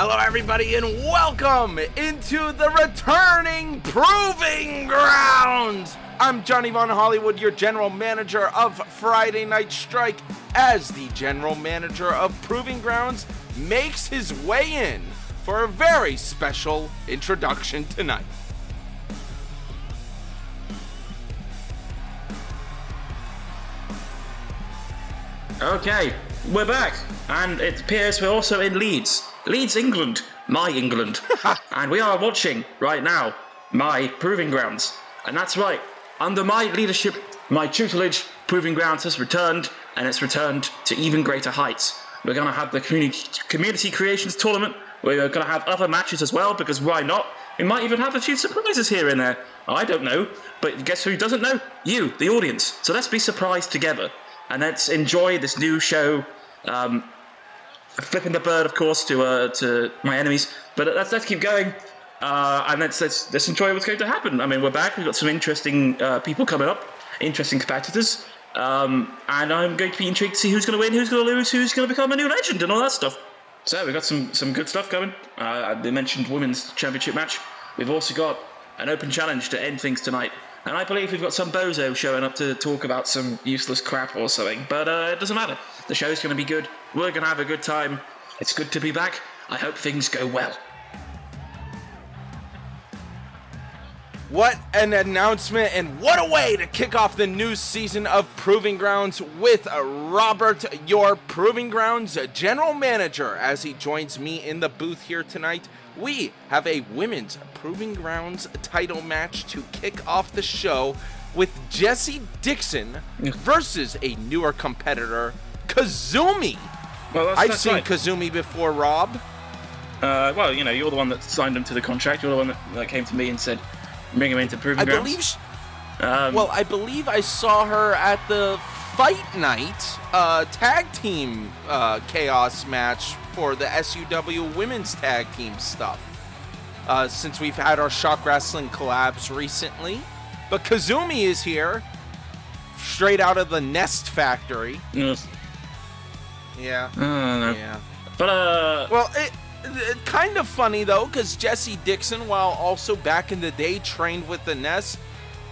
Hello everybody and welcome into the returning Proving Grounds! I'm Johnny Von Hollywood, your general manager of Friday Night Strike, as the general manager of Proving Grounds makes his way in for a very special introduction tonight. Okay, we're back, and it appears we're also in Leeds, England, my England, and we are watching, right now, my Proving Grounds, and that's right, under my leadership, my tutelage, Proving Grounds has returned, and it's returned to even greater heights. We're going to have the Community Creations Tournament, we're going to have other matches as well, because why not? We might even have a few surprises here and there, I don't know, but guess who doesn't know? You, the audience, so let's be surprised together. And let's enjoy this new show. Flipping the bird, of course, to my enemies. But let's keep going, and let's enjoy what's going to happen. I mean, we're back. We've got some interesting people coming up, interesting competitors, and I'm going to be intrigued to see who's going to win, who's going to lose, who's going to become a new legend, and all that stuff. So we've got some good stuff going. They mentioned women's championship match. We've also got an open challenge to end things tonight. And I believe we've got some bozo showing up to talk about some useless crap or something. But it doesn't matter. The show's going to be good. We're going to have a good time. It's good to be back. I hope things go well. What an announcement, and what a way to kick off the new season of Proving Grounds with Robert, your Proving Grounds general manager, as he joins me in the booth here tonight. We have a women's Proving Grounds title match to kick off the show with Jessie Dixon versus a newer competitor, Kazumi. Well, I've seen right. Kazumi before, Rob. Well, you know, you're the one that signed him to the contract. You're the one that came to me and said, bring him into Proving Grounds. I believe I saw her at the Fight Night tag team chaos match for the SUW women's tag team stuff. Since we've had our ShockWrestling collabs recently. But Kazumi is here, straight out of the Nest factory. Yes. Yeah. No. Yeah. But, well, it kind of funny, though, because Jessie Dixon, while also back in the day trained with the Nest,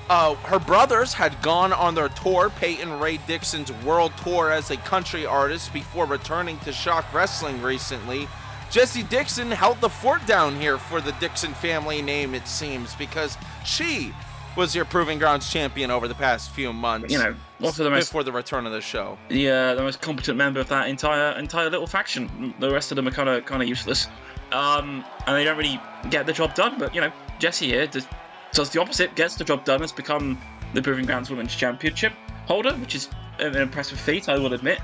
her brothers had gone on their tour, Peyton Ray Dixon's world tour as a country artist, before returning to ShockWrestling recently. Jessie Dixon held the fort down here for the Dixon family name, it seems, because she was your Proving Grounds champion over the past few months. You know, also the most, before the return of the show. The most competent member of that entire little faction. The rest of them are kind of useless, and they don't really get the job done. But you know, Jessie here does the opposite, gets the job done, has become the Proving Grounds Women's Championship holder, which is an impressive feat, I will admit.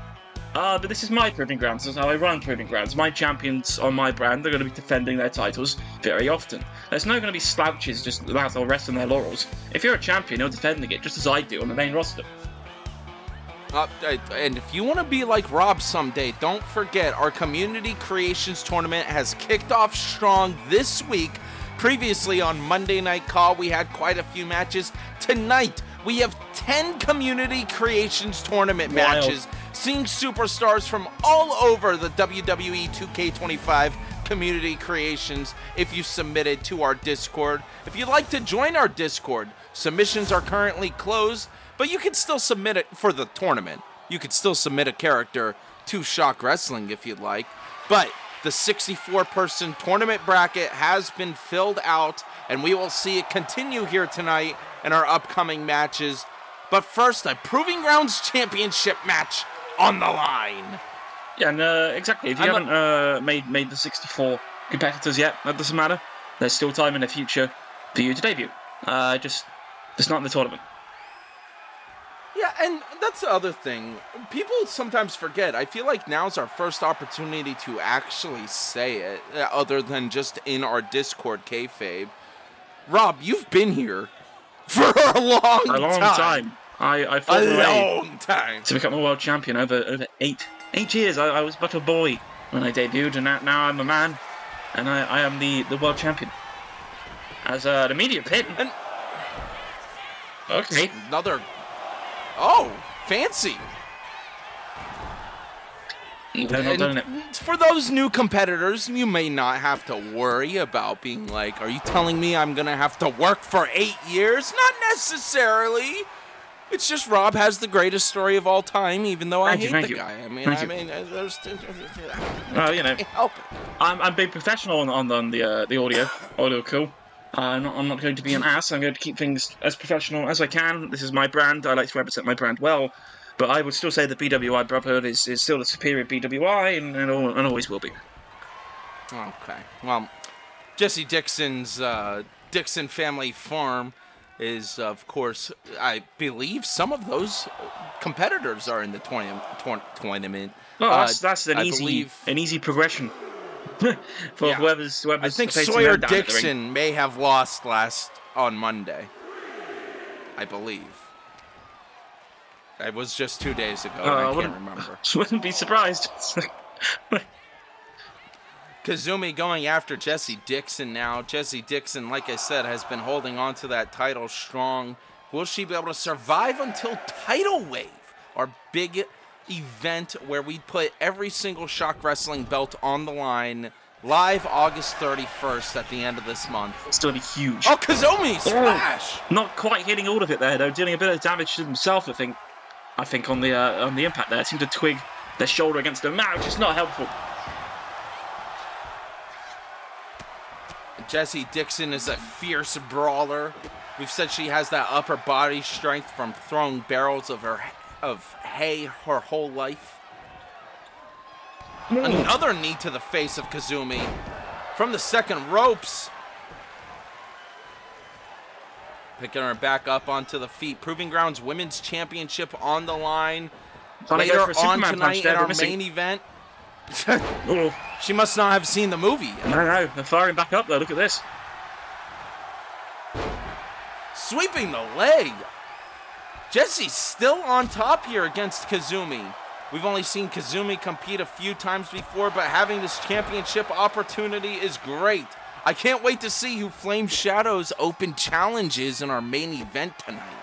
But this is my Proving Grounds, this is how I run Proving Grounds. My champions on my brand are going to be defending their titles very often. There's no going to be slouches just that will rest on their laurels. If you're a champion, you're defending it just as I do on the main roster. And if you want to be like Rob someday, don't forget our Community Creations Tournament has kicked off strong this week. Previously on Monday Night Call, we had quite a few matches. Tonight, we have 10 Community Creations Tournament matches, seeing superstars from all over the WWE 2K25 Community Creations if you submitted to our Discord. If you'd like to join our Discord, submissions are currently closed, but you can still submit it for the tournament. You could still submit a character to ShockWrestling if you'd like, but the 64-person tournament bracket has been filled out, and we will see it continue here tonight in our upcoming matches. But first, a Proving Grounds Championship match on the line. Yeah, and exactly. If you haven't made the 64 competitors yet, that doesn't matter. There's still time in the future for you to debut. Just not in the tournament. Yeah, and that's the other thing. People sometimes forget. I feel like now's our first opportunity to actually say it, other than just in our Discord kayfabe. Rob, you've been here for a long time. I fought a long time to become a world champion over 8 years. I was but a boy when I debuted, and now I'm a man, and I am the world champion. As an immediate pin. And okay. Another. Oh, fancy. They're not doing it. For those new competitors, you may not have to worry about being like, are you telling me I'm going to have to work for 8 years? Not necessarily. It's just Rob has the greatest story of all time, even though I hate the guy. There's you know, help it. I'm being professional on the audio. Audio cool. I'm not going to be an ass. I'm going to keep things as professional as I can. This is my brand. I like to represent my brand well. But I would still say the BWI Brotherhood is still the superior BWI and always will be. Okay. Well, Jesse Dixon's Dixon Family Farm is, of course, I believe some of those competitors are in the tournament. Well, that's an easy progression for whoever's. I think Sawyer Dixon may have lost on Monday. I believe. It was just 2 days ago. I can't remember. Wouldn't be surprised. Kazumi going after Jesse Dixon now. Jesse Dixon, like I said, has been holding on to that title strong. Will she be able to survive until Title Wave, our big event where we put every single Shock Wrestling belt on the line, live August 31st at the end of this month? It's going to be huge. Oh, Kazumi, splash! Not quite hitting all of it there, though. Dealing a bit of damage to himself, I think on the impact there. Seemed to twig their shoulder against the mat, which is not helpful. Jesse Dixon is a fierce brawler. We've said she has that upper body strength from throwing barrels of hay her whole life. Another knee to the face of Kazumi from the second ropes. Picking her back up onto the feet. Proving Grounds Women's Championship on the line. Later on tonight in our main event. She must not have seen the movie yet. No, they're firing back up though. Look at this. Sweeping the leg. Jesse's still on top here against Kazumi. We've only seen Kazumi compete a few times before, but having this championship opportunity is great. I can't wait to see who Flame Shadow's open challenges in our main event tonight.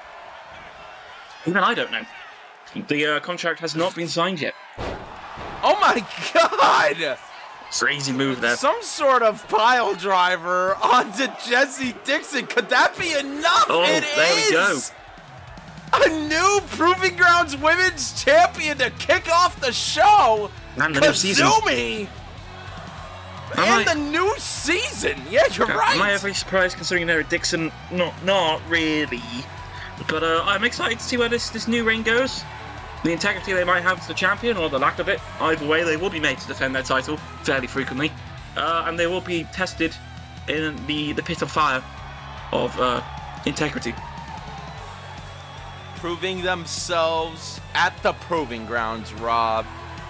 Even I don't know. The contract has not been signed yet. Oh my God! Crazy move there. Some sort of pile driver onto Jesse Dixon. Could that be enough? Oh, there we go. A new Proving Grounds Women's Champion to kick off the show. And the new season. Kazumi! And the new season. Yeah, you're right. Am I ever surprised considering they're a Dixon? Not really. But I'm excited to see where this new reign goes. The integrity they might have as the champion, or the lack of it. Either way, they will be made to defend their title fairly frequently. And they will be tested in the pit of fire of integrity. Proving themselves at the Proving Grounds, Rob.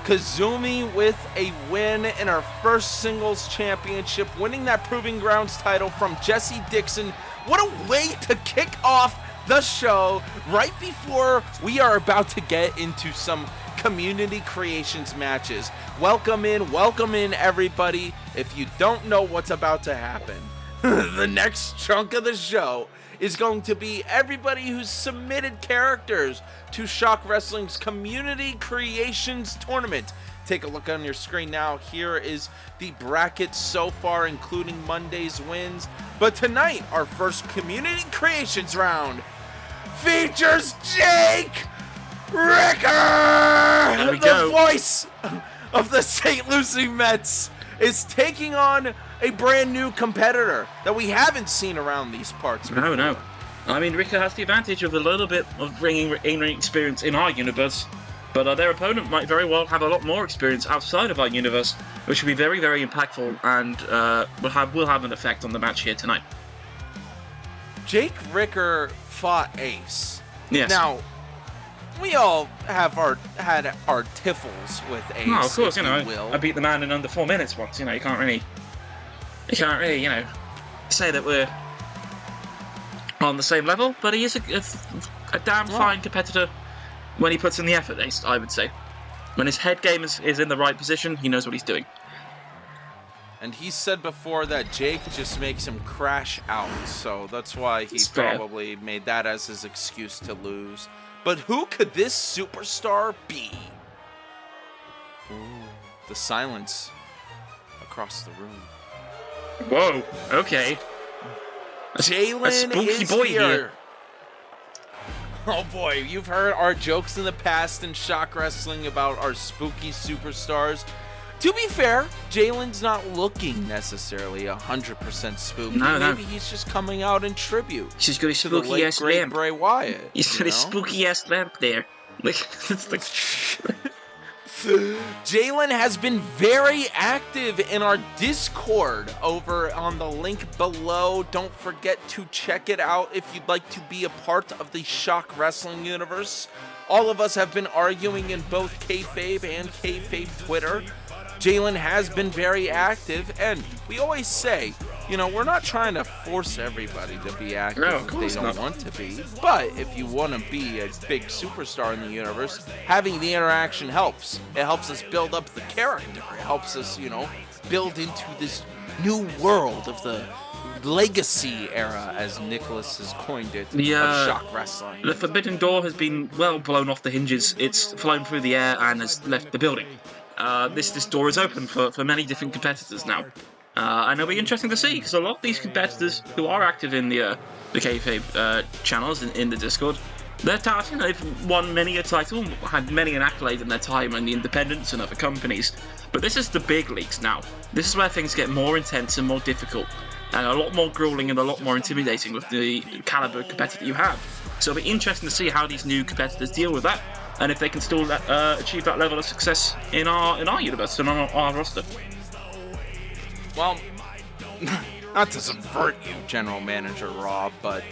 Kazumi with a win in her first singles championship, winning that Proving Grounds title from Jesse Dixon. What a way to kick off the show right before we are about to get into some community creations matches. Welcome in everybody. If you don't know what's about to happen, the next chunk of the show is going to be everybody who's submitted characters to Shock Wrestling's Community Creations Tournament. Take a look on your screen now. Here is the bracket so far, including Monday's wins. But tonight, our first Community Creations round features Jake Ricker! The voice of the St. Lucie Mets is taking on a brand new competitor that we haven't seen around these parts before. No. I mean, Ricker has the advantage of a little bit of bringing in-ring experience in our universe, but their opponent might very well have a lot more experience outside of our universe, which will be very, very impactful and will have an effect on the match here tonight. Jake Ricker fought Ace. Yes. Now, we all have had our tiffles with Ace. No, of course, I beat the man in under 4 minutes once. You can't really, say that we're on the same level. But he is a damn fine competitor when he puts in the effort. Ace, I would say, when his head game is in the right position, he knows what he's doing. And he said before that Jake just makes him crash out, so that's why he probably made that as his excuse to lose. But who could this superstar be? Ooh, the silence across the room. Whoa, okay. Jalen is boy here. Oh boy, you've heard our jokes in the past in Shock Wrestling about our spooky superstars. To be fair, Jalen's not looking necessarily 100% spooky. Maybe he's just coming out in tribute. He's got his to the late great Bray Wyatt. He's got his spooky ass lamp there. Jalen has been very active in our Discord over on the link below. Don't forget to check it out if you'd like to be a part of the Shock Wrestling universe. All of us have been arguing in both kayfabe and kayfabe Twitter. Jalen has been very active, and we always say, you know, we're not trying to force everybody to be active if they don't want to be. But if you want to be a big superstar in the universe, having the interaction helps. It helps us build up the character. It helps us, you know, build into this new world of the legacy era, as Nicholas has coined it, of Shock Wrestling. The Forbidden Door has been well blown off the hinges. It's flown through the air and has left the building. This door is open for many different competitors now. And it'll be interesting to see, because a lot of these competitors who are active in the kayfabe channels in the Discord, they're talented. You know, they've won many a title, had many an accolade in their time in the independents and other companies. But this is the big leagues now. This is where things get more intense and more difficult, and a lot more grueling and a lot more intimidating with the caliber of competitor you have. So it'll be interesting to see how these new competitors deal with that, and if they can still achieve that level of success in our universe and on our roster. Well, not to subvert you, General Manager Rob, but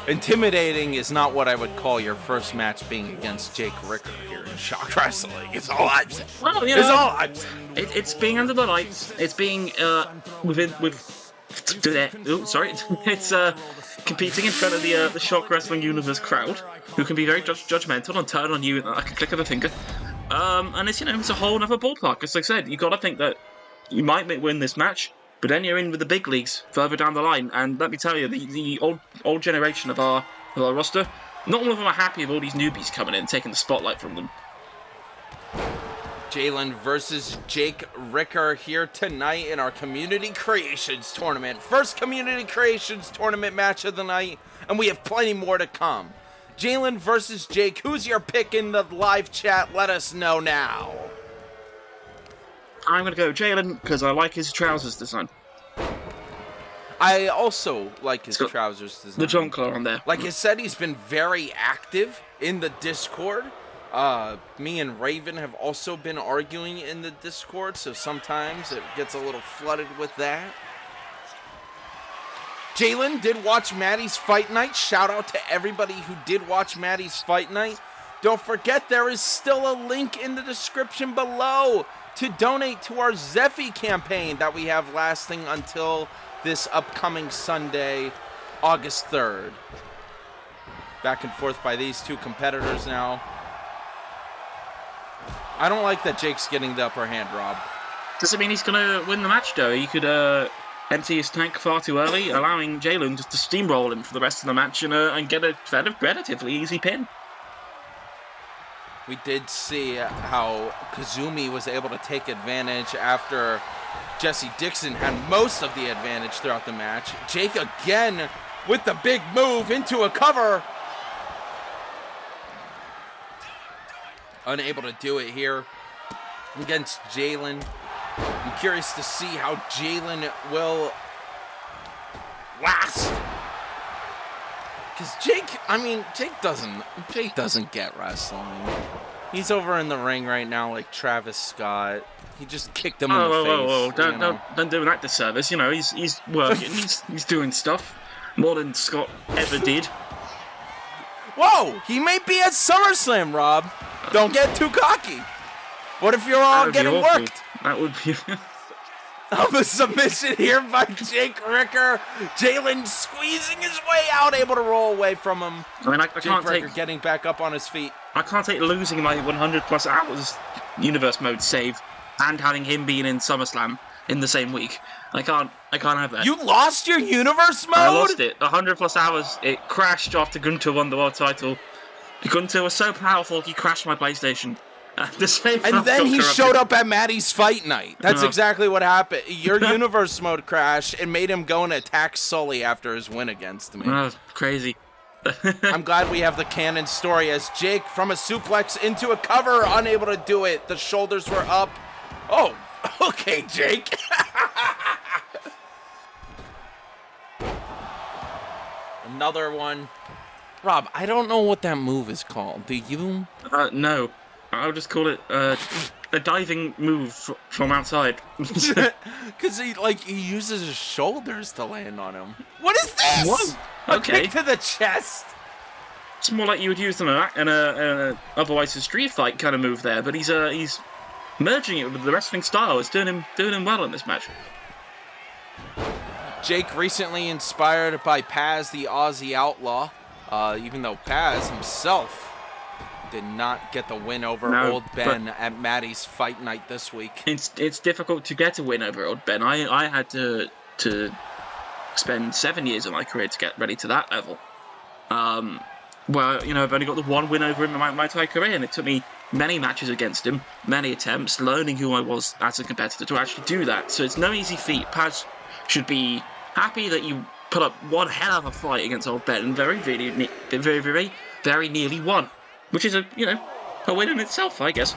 intimidating is not what I would call your first match being against Jake Ricker here in Shock Wrestling. It's all I'm saying. Well, you know, it's all I'm saying. It's being under the lights. It's being It's competing in front of the Shock Wrestling Universe crowd, who can be very judgmental and turn on you like a click of a finger. And it's, you know, it's a whole other ballpark. As I said, you got to think that you might win this match, but then you're in with the big leagues further down the line. And let me tell you, the old generation of our roster, not all of them are happy with all these newbies coming in and taking the spotlight from them. Jalen versus Jake Ricker here tonight in our Community Creations tournament. First Community Creations tournament match of the night, and we have plenty more to come. Jalen versus Jake, who's your pick in the live chat? Let us know now. I'm going to go Jalen because I like his trousers design. I also like his trousers design. The John Claw on there. Like I said, he's been very active in the Discord. Me and Raven have also been arguing in the Discord, so sometimes it gets a little flooded with that. Jalen did watch Maddie's Fight Night. Shout out to everybody who did watch Maddie's Fight Night. Don't forget, there is still a link in the description below to donate to our Zeffy campaign that we have lasting until this upcoming Sunday, August 3rd. Back and forth by these two competitors now. I don't like that Jake's getting the upper hand, Rob. Does it mean he's going to win the match, though? He could empty his tank far too early, allowing Jalen just to steamroll him for the rest of the match and get a relatively easy pin. We did see how Kazumi was able to take advantage after Jesse Dixon had most of the advantage throughout the match. Jake again with the big move into a cover. Unable to do it here against Jalen. I'm curious to see how Jalen will last. Because Jake doesn't get wrestling. He's over in the ring right now like Travis Scott. He just kicked him in the face. Don't do him that disservice. You know, he's working, he's doing stuff more than Scott ever did. Whoa! He may be at SummerSlam, Rob. Don't get too cocky. What if you're all getting worked? That would be... A submission here by Jake Ricker. Jalen squeezing his way out, able to roll away from him. I mean, I can't Ricker getting back up on his feet. I can't take losing my 100 plus hours universe mode save and having him being in SummerSlam in the same week. I can't have that. You lost your universe mode? I lost it. 100 plus hours. It crashed after Gunther won the world title. Gunther was so powerful he crashed my PlayStation. The same And then he corrupted. showed up at Maddie's fight night. That's exactly what happened. Your universe mode crashed and made him go and attack Sully after his win against me. Oh, crazy. I'm glad we have the canon story as Jake from a suplex into a cover, unable to do it. The shoulders were up. Oh, okay, Jake. Another one. Rob, I don't know what that move is called. Do you? No. I'll just call it a diving move from outside. Because he uses his shoulders to land on him. What is this? What? A Okay. kick to the chest. It's more like you would use in a otherwise a street fight kind of move there, but he's merging it with the wrestling style. It's doing him well in this match. Jake recently inspired by Paz, the Aussie Outlaw, even though Paz himself did not get the win over Old Ben at Maddie's fight night this week. It's difficult to get a win over Old Ben. I had to spend 7 years of my career to get ready to that level. Well, I've only got the one win over him in my entire career, and it took me many matches against him, many attempts, learning who I was as a competitor to actually do that. So it's no easy feat. Paz should be happy that you put up one hell of a fight against Old Ben and very nearly won, which is a win in itself, I guess.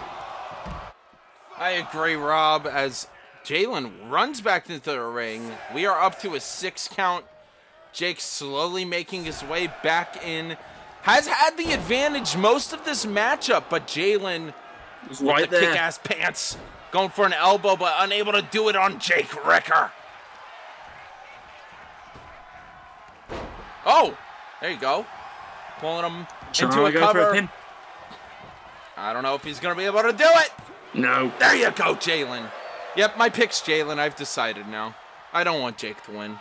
I agree, Rob, as Jalen runs back into the ring. We are up to a 6 count. Jake slowly making his way back in. Has had the advantage most of this matchup, but Jalen with Right the there. kick-ass pants going for an elbow, but unable to do it on Jake Ricker. Oh, there you go. Pulling him into a Go for a cover. pin. I don't know if he's going to be able to do it. No. There you go, Jalen. Yep, my pick's Jalen. I've decided now. I don't want Jake to win.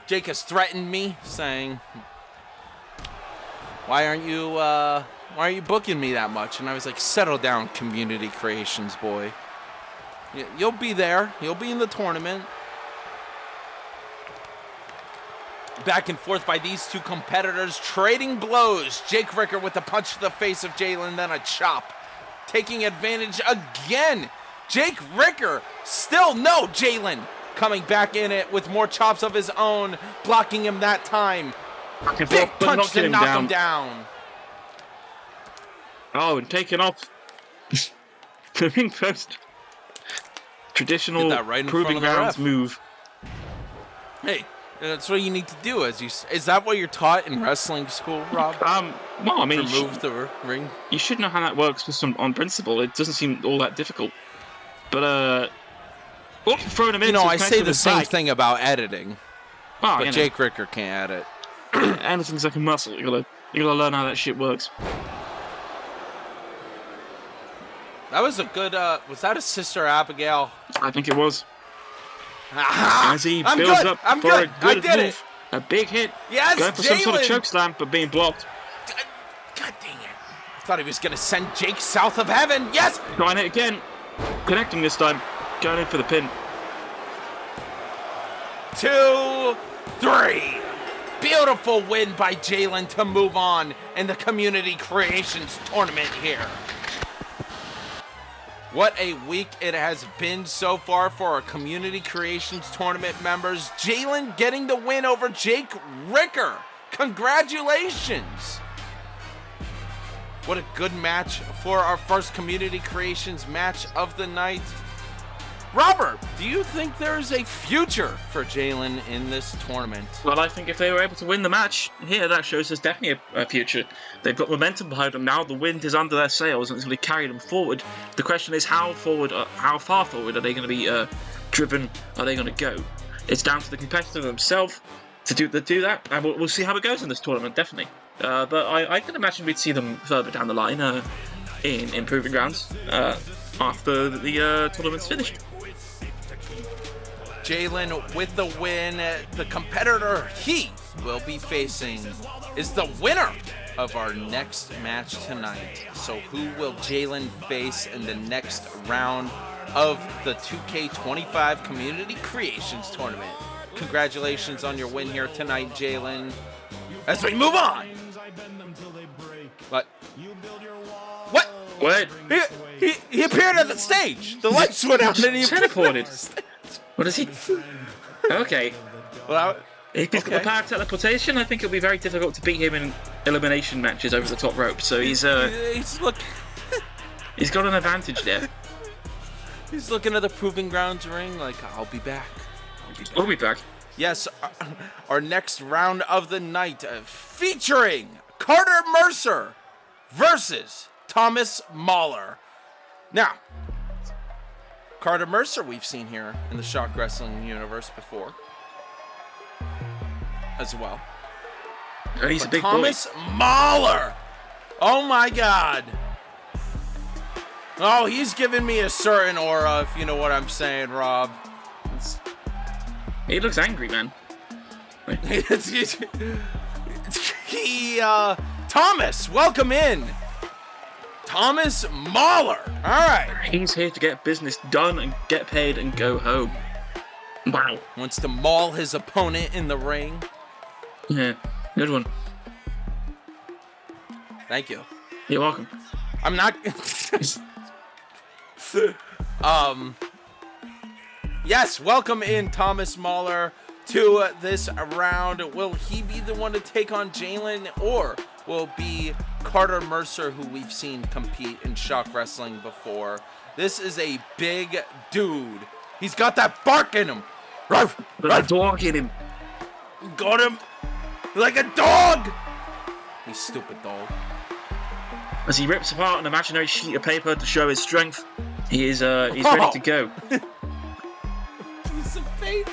Jake has threatened me, saying, why aren't you booking me that much? And I was like, settle down, Community Creations boy. You'll be there. You'll be in the tournament. Back and forth by these two competitors, trading blows. Jake Ricker with a punch to the face of Jalen, then a chop. Taking advantage again. Jake Ricker, still no Jalen. Coming back in it with more chops of his own, blocking him that time. Big punch to knock him down. Oh, and taken off the ring post. Traditional Did that right in front proving of the grounds ref. move. Hey, that's what you need to do. Is that what you're taught in wrestling school, Rob? Well, I mean, Remove the ring. you should know how that works just on principle. It doesn't seem all that difficult. But throwing him in. I say the same thing about editing, Oh, but Jake Ricker can't edit. Anything's like a muscle. You gotta learn how that shit works. That was a good. Was that a Sister Abigail? I think it was. Aha! As he I'm builds good. up I'm for good. a good I did move, it. a big hit. Yes, Going for some sort of Jalen. choke slam, but being blocked. God dang it! I thought he was gonna send Jake south of heaven. Yes. Trying it again. Connecting this time. Going in for the pin. 2, 3. Beautiful win by Jalen to move on in the Community Creations tournament here. What a week it has been so far for our Community Creations tournament members. Jalen getting the win over Jake Ricker. Congratulations. What a good match for our first Community Creations match of the night. Robert, do you think there's a future for Jalen in this tournament? Well, I think if they were able to win the match here, that shows there's definitely a future. They've got momentum behind them now. The wind is under their sails, and it's going to carry them forward. The question is, how far forward are they going to be driven? Are they going to go? It's down to the competitor themselves to do that, and we'll see how it goes in this tournament, definitely. But I can imagine we'd see them further down the line in Improving Grounds after the tournament's finished. Jalen with the win. The competitor he will be facing is the winner of our next match tonight. So who will Jalen face in the next round of the 2K25 Community Creations Tournament? Congratulations on your win here tonight, Jalen. As we move on. What? What? He appeared at the stage. The lights went out and he teleported. What is he? Okay. Well, If he's got the power of teleportation, I think it'll be very difficult to beat him in elimination matches over the top rope. So he's got an advantage there. He's looking at the proving grounds ring like, I'll be back. We'll be back. Yes, our next round of the night featuring Carter Mercer versus Thomas Mahler. Now, Carter Mercer we've seen here in the Shock Wrestling universe before as well. Oh, he's a big Thomas Mahler! Oh my God! Oh, he's giving me a certain aura, if you know what I'm saying, Rob. He looks angry, man. Thomas, welcome in. Thomas Mahler. All right. He's here to get business done and get paid and go home. Wow. Wants to maul his opponent in the ring. Yeah, good one. Thank you. You're welcome. I'm not... Yes, welcome in Thomas Mahler to this round. Will he be the one to take on Jalen, or will it be Carter Mercer, who we've seen compete in Shock Wrestling before? This is a big dude. He's got that bark in him. Got a dog in him. Got him like a dog. You stupid dog. As he rips apart an imaginary sheet of paper to show his strength, he's ready to go. Piece of paper.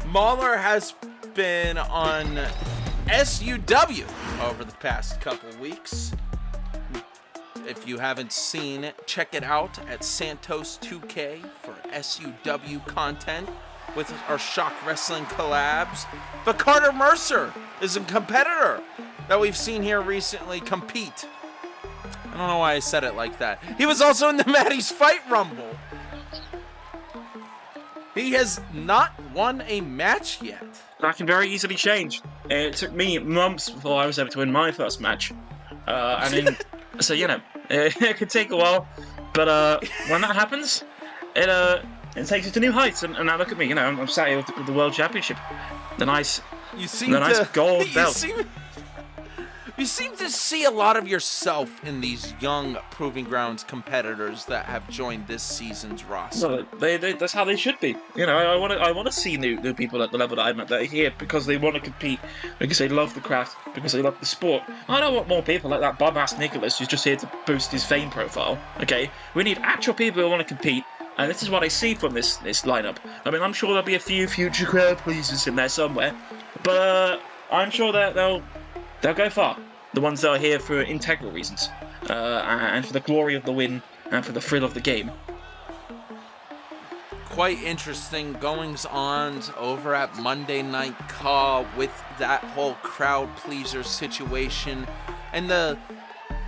Mahler has been on SUW over the past couple weeks. If you haven't seen it, check it out at Santos 2K for SUW content with our Shock Wrestling collabs. But Carter Mercer is a competitor that we've seen here recently compete. I don't know why I said it like that. He was also in the Maddie's Fight Rumble. He has not won a match yet. That can very easily change. It took me months before I was able to win my first match. So you know, it could take a while, but when that happens, it takes us to new heights. And now look at me, you know, I'm sat here with the World Championship, the nice gold belt. You seem to see a lot of yourself in these young Proving Grounds competitors that have joined this season's roster. Well, that's how they should be. You know, I want to see new people at the level that I'm at. That are here because they want to compete, because they love the craft, because they love the sport. I don't want more people like that bum-ass Nicholas who's just here to boost his fame profile. Okay, we need actual people who want to compete, and this is what I see from this lineup. I mean, I'm sure there'll be a few future crowd pleasers in there somewhere, but I'm sure that they'll go far. The ones that are here for integral reasons, and for the glory of the win, and for the thrill of the game. Quite interesting goings-on over at Monday Night Raw with that whole crowd pleaser situation, and the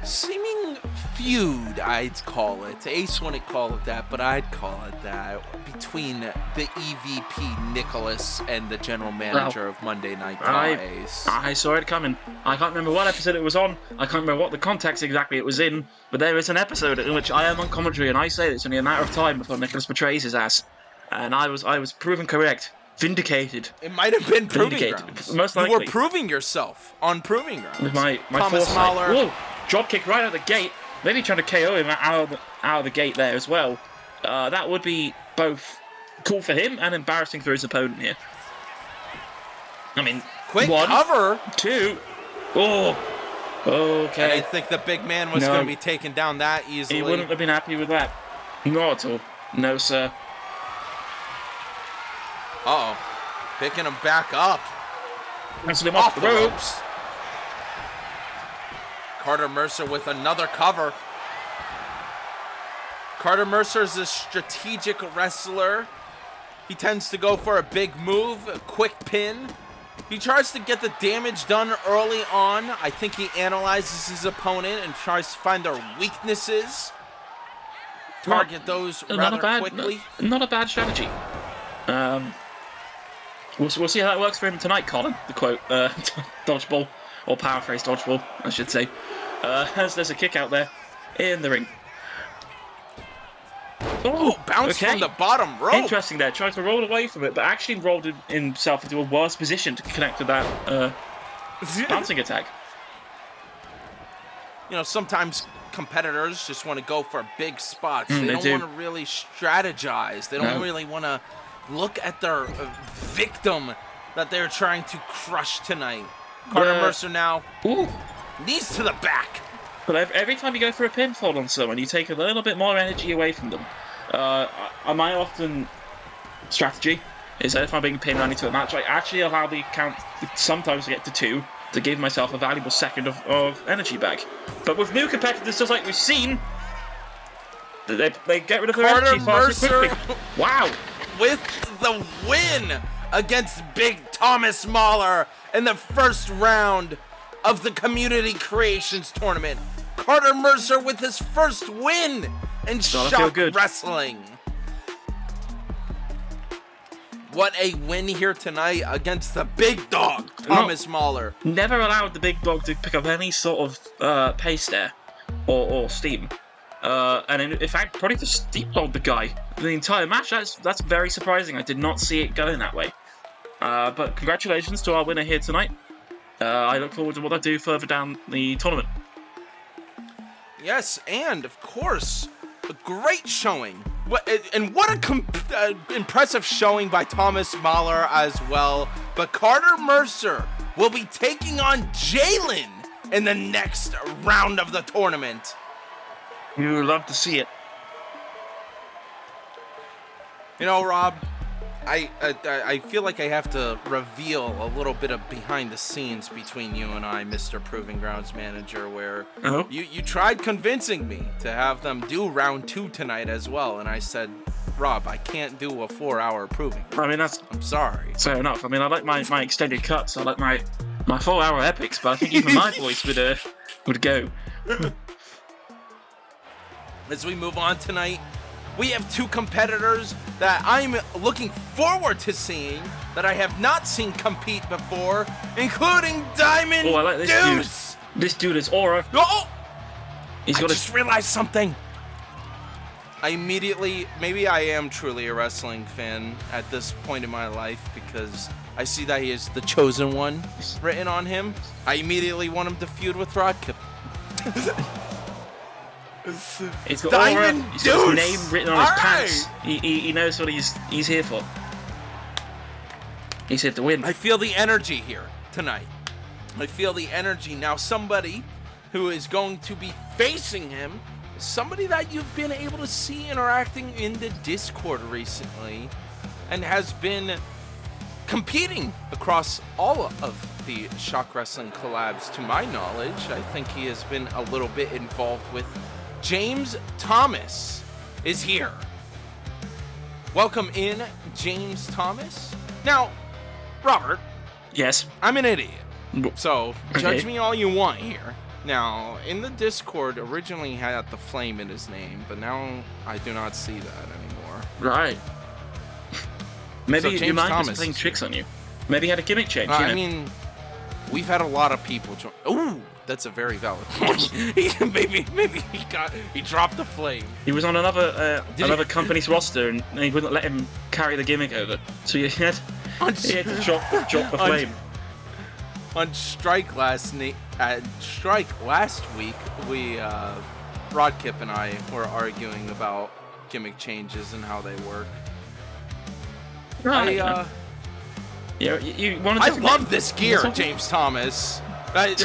seeming feud, I'd call it. Ace wouldn't call it that, but I'd call it that, between the EVP Nicholas and the general manager of Monday Night Raw, Ace. I saw it coming. I can't remember what episode it was on. I can't remember what the context exactly it was in, but there is an episode in which I am on commentary and I say it's only a matter of time before Nicholas betrays his ass. And I was proven correct. Vindicated. It might have been Proving Grounds. Most likely. You were proving yourself on Proving Grounds. With my Thomas Mahler. Whoa, drop kick right out the gate. Maybe trying to KO him out of the gate there as well. That would be both cool for him and embarrassing for his opponent here. I mean, quick one, cover. Two. Oh, okay. I didn't think the big man was going to be taken down that easily. He wouldn't have been happy with that. Not at all. No, sir. Uh-oh. Picking him back up. Wrestling him off the ropes. Carter Mercer with another cover. Carter Mercer is a strategic wrestler. He tends to go for a big move, a quick pin. He tries to get the damage done early on. I think he analyzes his opponent and tries to find their weaknesses. Target those rather quickly. Not a bad strategy. We'll see how that works for him tonight, Colin. The quote, dodgeball. or power face dodgeball, I should say. As there's a kick out there in the ring. Oh, bounce from the bottom rope. Interesting there. Tried to roll away from it, but actually rolled himself into a worse position to connect to that bouncing attack. You know, sometimes competitors just want to go for big spots. They don't want to really strategize. They don't really want to look at their victim that they're trying to crush tonight. Carter Mercer now. Knees to the back. But every time you go for a pinfall on someone, you take a little bit more energy away from them. My often strategy is that if I'm being pinned into a match, I actually allow the count sometimes to get to 2 to give myself a valuable second of energy back. But with new competitors, just like we've seen, they get rid of their energy far too quickly. Wow! With the win against Big Thomas Mahler in the first round of the Community Creations Tournament. Carter Mercer with his first win in ShockWrestling. What a win here tonight against the big dog, Thomas Mahler. Never allowed the big dog to pick up any sort of pace there or steam. And in fact, probably just steamrolled the guy the entire match. That's very surprising. I did not see it going that way. But congratulations to our winner here tonight. I look forward to what I do further down the tournament. Yes, and of course, a great showing. What a impressive showing by Thomas Mahler as well. But Carter Mercer will be taking on Jalen in the next round of the tournament. You love to see it. You know, Rob, I feel like I have to reveal a little bit of behind the scenes between you and I, Mr. Proving Grounds manager, where you tried convincing me to have them do round 2 tonight as well, and I said, Rob, I can't do a 4-hour Proving. I mean, I'm sorry. Fair enough. I mean, I like my extended cuts. I like my 4-hour epics, but I think even my voice would go. As we move on tonight, we have 2 competitors that I'm looking forward to seeing that I have not seen compete before, including Diamond I like this Deuce. Dude. This dude is aura. Oh! I just realized something. Maybe I am truly a wrestling fan at this point in my life because I see that he is the chosen one written on him. I immediately want him to feud with Rodkip. He's got Diamond aura. He's Deuce. got his name written on his pants. He knows what he's here for. He's here to win. I feel the energy here tonight. I feel the energy. Now somebody who is going to be facing him is somebody that you've been able to see interacting in the Discord recently and has been competing across all of the ShockWrestling collabs to my knowledge. I think he has been a little bit involved with James Thomas is here. Welcome in, James Thomas. Now, Robert. Yes. I'm an idiot. So, judge me all you want here. Now, in the Discord, originally he had the flame in his name, but now I do not see that anymore. Right. Maybe your mind Thomas was playing tricks on you. Maybe he had a gimmick change. I mean, we've had a lot of people join. Ooh, that's a very valid point. maybe he dropped the flame. He was on another company's roster, and they wouldn't let him carry the gimmick over. So he had to drop the flame. On Strike last week, we Rodkip and I were arguing about gimmick changes and how they work. Right. I love love this gear, James Thomas.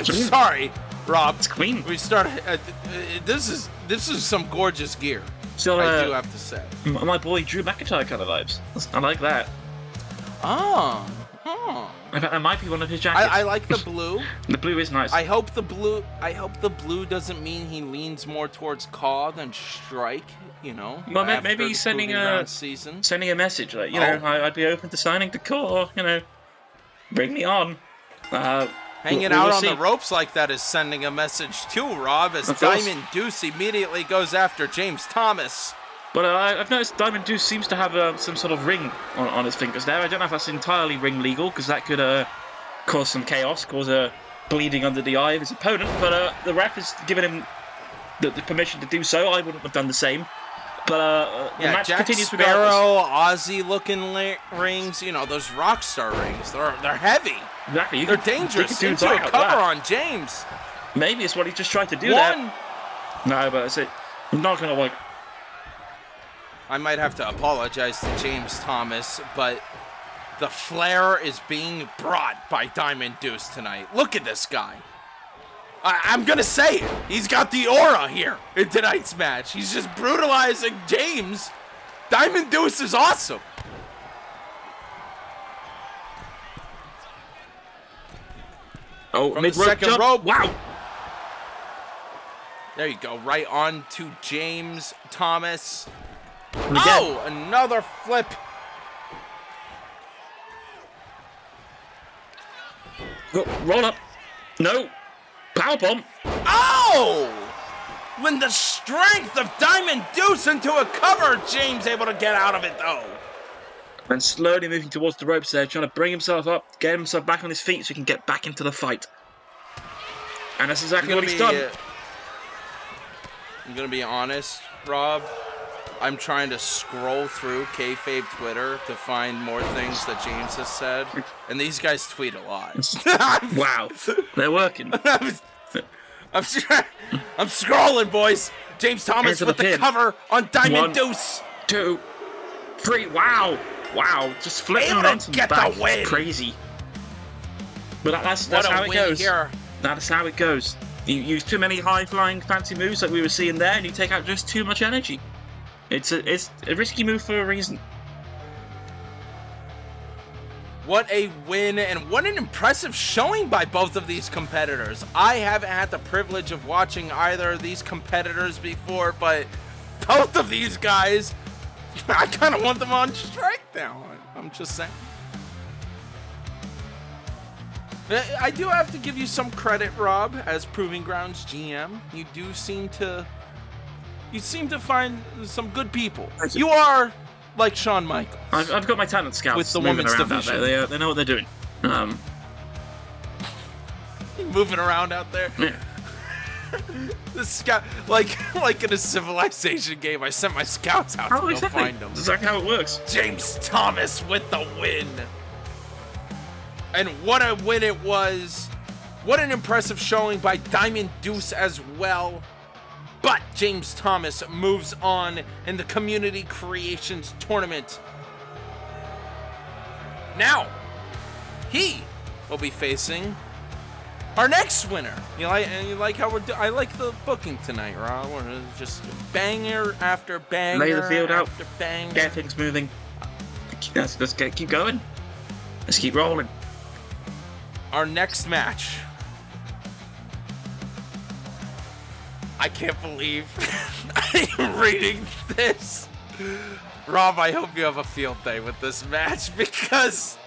Sorry, Rob. It's clean. We started. This is some gorgeous gear. So, I do have to say. My boy Drew McIntyre kind of vibes. I like that. Oh. In fact, that might be one of his jackets. I like the blue. The blue is nice. I hope the blue doesn't mean he leans more towards Caw than Strike. You know. Well, maybe he's sending a message like, I'd be open to signing to Caw. Bring me on. Hanging out on the ropes like that is sending a message too, Rob. As Diamond Deuce immediately goes after James Thomas. But I've noticed Diamond Deuce seems to have some sort of ring on his fingers there. I don't know if that's entirely ring legal, because that could cause some chaos, cause a bleeding under the eye of his opponent, but the ref has given him the permission to do so. I wouldn't have done the same. But the match Jack continues Sparrow, regardless. Aussie-looking rings, those Rockstar rings. They're heavy. Exactly. They're dangerous. Into a cover on James. Maybe it's what he just tried to do there. No, but that's it. I'm not going to like... I might have to apologize to James Thomas, but the flair is being brought by Diamond Deuce tonight. Look at this guy. I'm going to say it. He's got the aura here in tonight's match. He's just brutalizing James. Diamond Deuce is awesome. Oh, from the second rope. Wow. There you go. Right on to James Thomas. Oh, another flip. Roll up. No. Powerbomb. Oh! When the strength of Diamond Deuce into a cover, James able to get out of it, though. And slowly moving towards the ropes there, trying to bring himself up, get himself back on his feet so he can get back into the fight. And that's exactly what he's done. I'm going to be honest, Rob. I'm trying to scroll through kayfabe Twitter to find more things that James has said. And these guys tweet a lot. Wow. They're working. I'm scrolling, boys. James Thomas with the cover on Diamond Deuce. 1, 2, 3. Wow. Wow. Just flipping momentum get back. The win. Crazy. But that's how it goes. Here. That's how it goes. You use too many high-flying fancy moves like we were seeing there, and you take out just too much energy. It's a risky move for a reason. What a win, and what an impressive showing by both of these competitors. I haven't had the privilege of watching either of these competitors before, but both of these guys, I kind of want them on strike now. I'm just saying. I do have to give you some credit, Rob, as Proving Grounds GM. You seem to find some good people. You are like Shawn Michaels. I've got my talent scouts with the moving women's around division. out there. They know what they're doing. Moving around out there. Yeah. The scout, like in a Civilization game, I sent my scouts out to go find them. That's exactly how it works. James Thomas with the win. And what a win it was. What an impressive showing by Diamond Deuce as well. But James Thomas moves on in the Community Creations Tournament. Now, he will be facing our next winner. You like how I like the booking tonight, Rob. We're just banger after banger. Lay the field out. Banger. Get things moving. Let's keep going. Let's keep rolling. Our next match. I can't believe I'm reading this. Rob, I hope you have a field day with this match because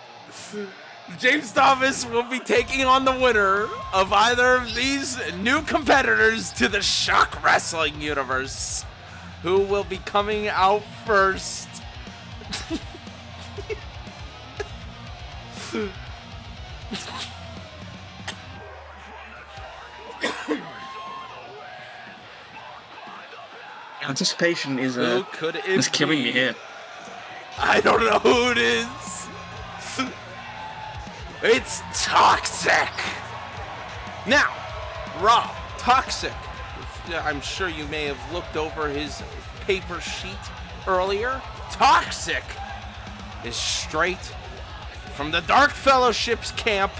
James Thomas will be taking on the winner of either of these new competitors to the ShockWrestling universe. Who will be coming out first? Anticipation is killing me here. I don't know who it is. It's Toxic. Now, Rob, Toxic. I'm sure you may have looked over his paper sheet earlier. Toxic is straight from the Dark Fellowship's camp.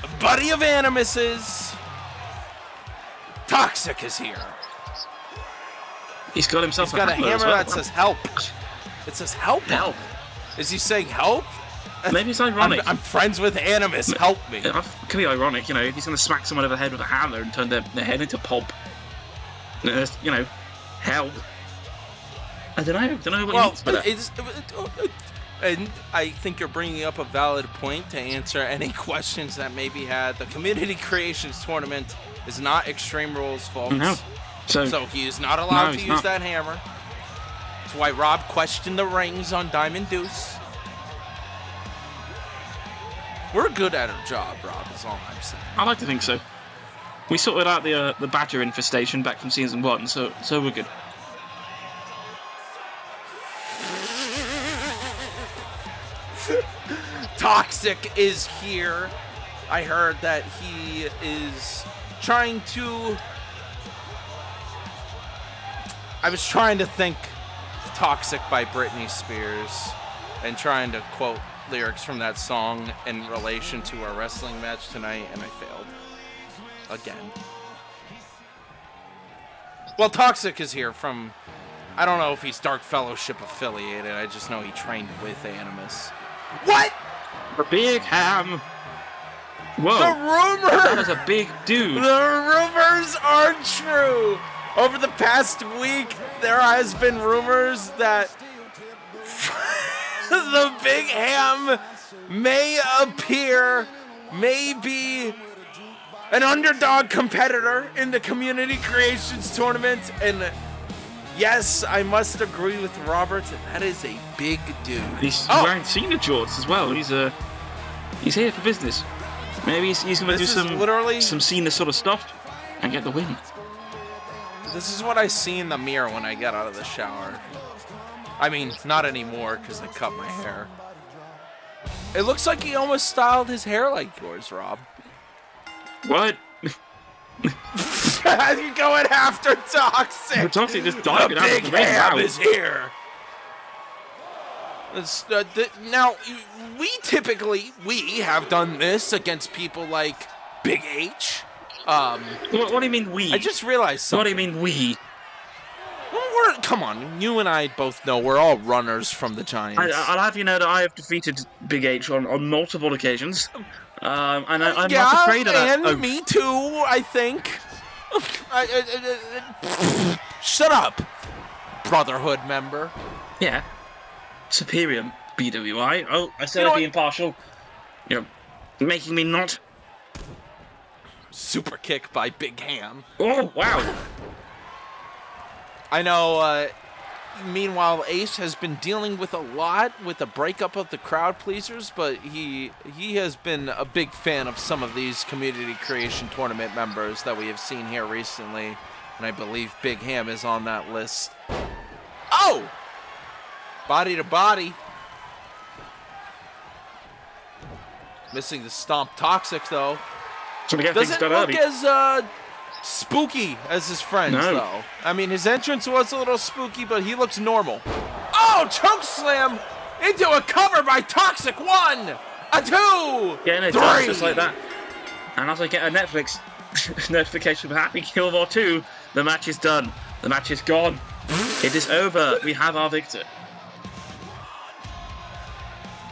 A buddy of Animus's. Toxic is here. He's got himself a hammer that says help. It says help. Help. Is he saying help? Maybe it's ironic. I'm friends with Animus. Help me. It could be ironic, if he's going to smack someone over the head with a hammer and turn their head into pulp. Help. I don't know what he means by that. And I think you're bringing up a valid point to answer any questions that may be had. The Community Creations Tournament is not Extreme Rules, folks. No. So he is not allowed to use that hammer. That's why Rob questioned the rings on Diamond Deuce. We're good at our job, Rob, is all I'm saying. I like to think so. We sorted out the badger infestation back from season 1, so we're good. Toxic is here. I heard that he is trying to... I was trying to think Toxic by Britney Spears and trying to quote lyrics from that song in relation to our wrestling match tonight, and I failed. Again. Well, Toxic is here from... I don't know if he's Dark Fellowship affiliated. I just know he trained with Animus. What? The Big Ham. Whoa. The rumor! That is a big dude. The rumors are true. Over the past week, there has been rumors that the Big Ham may appear, may be an underdog competitor in the Community Creations Tournament. And yes, I must agree with Robert, that is a big dude. He's wearing Cena jorts as well. He's here for business. Maybe he's going to do some Cena sort of stuff and get the win. This is what I see in the mirror when I get out of the shower. I mean, not anymore because I cut my hair. It looks like he almost styled his hair like yours, Rob. What? You're going after Toxic. Toxic just died. The Big Ham is here. Now, we have done this against people like Big H. What do you mean we? I just realized something. What do you mean we? Well, come on, you and I both know we're all runners from the Giants. I'll have you know that I have defeated Big H on multiple occasions. And I'm not afraid of that. And me too, I think. Shut up, Brotherhood member. Yeah. Superior BWI. Oh, I said I'd be impartial. You're making me not. Super kick by Big Ham. Oh, wow. I know, meanwhile, Ace has been dealing with a lot with the breakup of the crowd pleasers, but he has been a big fan of some of these Community Creation Tournament members that we have seen here recently, and I believe Big Ham is on that list. Oh! Body to body. Missing the stomp Toxic, though. Doesn't look as spooky as his friends, though. I mean, his entrance was a little spooky, but he looks normal. Oh, choke slam into a cover by Toxic. 1, a 2, yeah, 3. Just like that. And as I get a Netflix notification for Happy Gilmore 2, the match is done. The match is gone. It is over. We have our victor.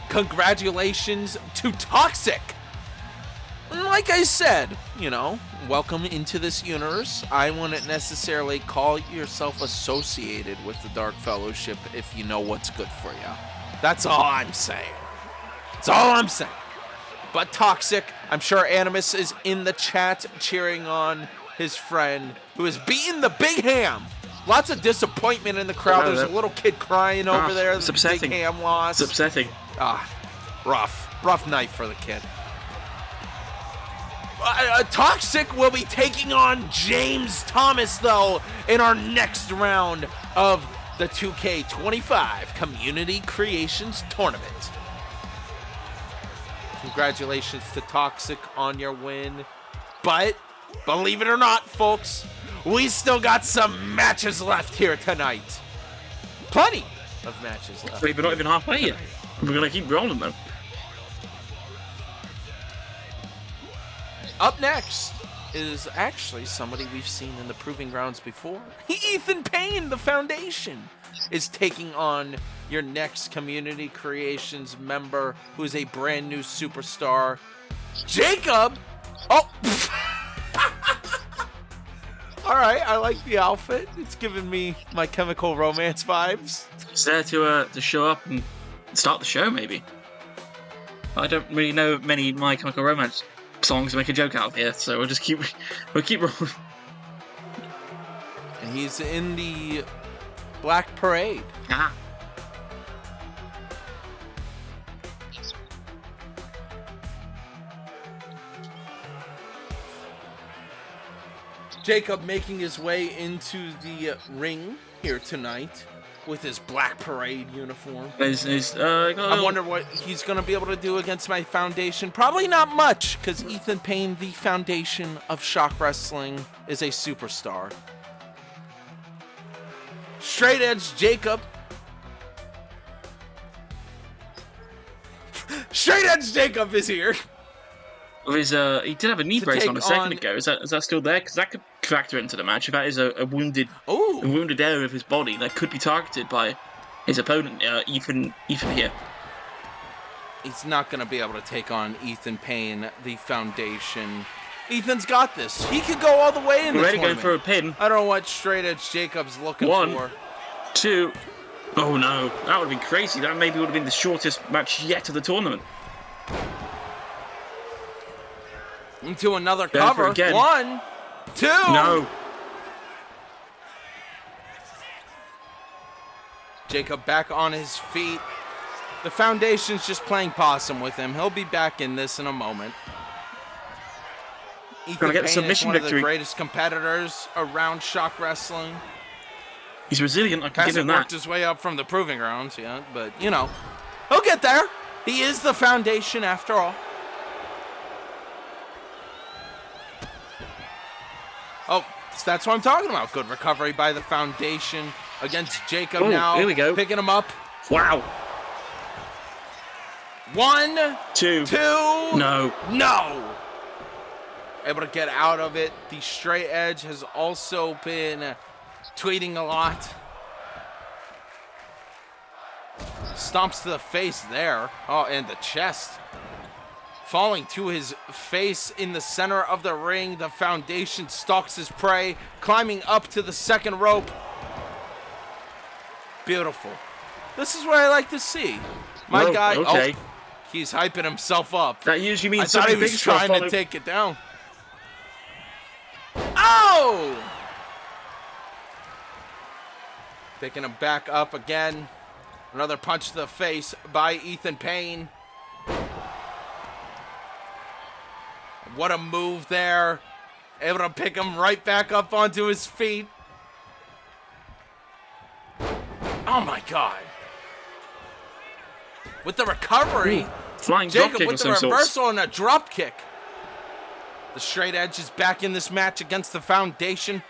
Congratulations to Toxic. Like I said, welcome into this universe. I wouldn't necessarily call yourself associated with the Dark Fellowship if you know what's good for you. That's all I'm saying. That's all I'm saying. But Toxic, I'm sure Animus is in the chat cheering on his friend who has beaten the Big Ham. Lots of disappointment in the crowd. There's a little kid crying over there. It's upsetting. Big Ham lost. It's upsetting. Rough night for the kid. Toxic will be taking on James Thomas, though, in our next round of the 2K25 Community Creations Tournament. Congratulations to Toxic on your win. But, believe it or not, folks, we still got some matches left here tonight. Plenty of matches left. We're not even halfway yet. We're going to keep rolling, though. Up next is actually somebody we've seen in the Proving Grounds before. Ethan Payne, the Foundation, is taking on your next Community Creations member, who is a brand new superstar, Jacob. Oh, all right. I like the outfit. It's giving me My Chemical Romance vibes. It's there to show up and start the show, maybe. I don't really know many My Chemical Romance songs to make a joke out of here, so we'll keep rolling. And he's in the Black Parade. Ah. Jacob making his way into the ring here tonight with his Black Parade uniform. I wonder what he's going to be able to do against my foundation. Probably not much, because Ethan Payne, the foundation of Shock Wrestling, is a superstar. Straight Edge Jacob. Straight Edge Jacob is here. Well, he did have a knee brace on a second ago. Is that still there? Because that could factor into the match. If that is a wounded area of his body that could be targeted by his opponent, Ethan here. He's not going to be able to take on Ethan Payne, the foundation. Ethan's got this. He could go all the way in the tournament. Going for a pin. I don't know what Straight Edge Jacob's looking for. 1, 2. Oh no, that would have been crazy. That maybe would have been the shortest match yet of the tournament. Into another cover. 1, 2. No. Jacob back on his feet. The foundation's just playing possum with him. He'll be back in this in a moment. Ethan Payne is one of the greatest competitors around Shock Wrestling. He's resilient, I can give him that. Hasn't worked his way up from the proving grounds yet, but, you know, he'll get there. He is the foundation after all. Oh, that's what I'm talking about. Good recovery by the foundation against Jacob now. Here we go. Picking him up. Wow. 1, 2. No. Able to get out of it. The Straight Edge has also been tweeting a lot. Stomps to the face there. Oh, and the chest. Falling to his face in the center of the ring. The foundation stalks his prey. Climbing up to the second rope. Beautiful. This is what I like to see. My guy. Okay. Oh, he's hyping himself up. That usually means I thought he was trying to take it down. Oh! Picking him back up again. Another punch to the face by Ethan Payne. What a move there. Able to pick him right back up onto his feet. Oh my God. With the recovery. Flying Jacob drop with the reversal and a drop kick. The Straight Edge is back in this match against the foundation.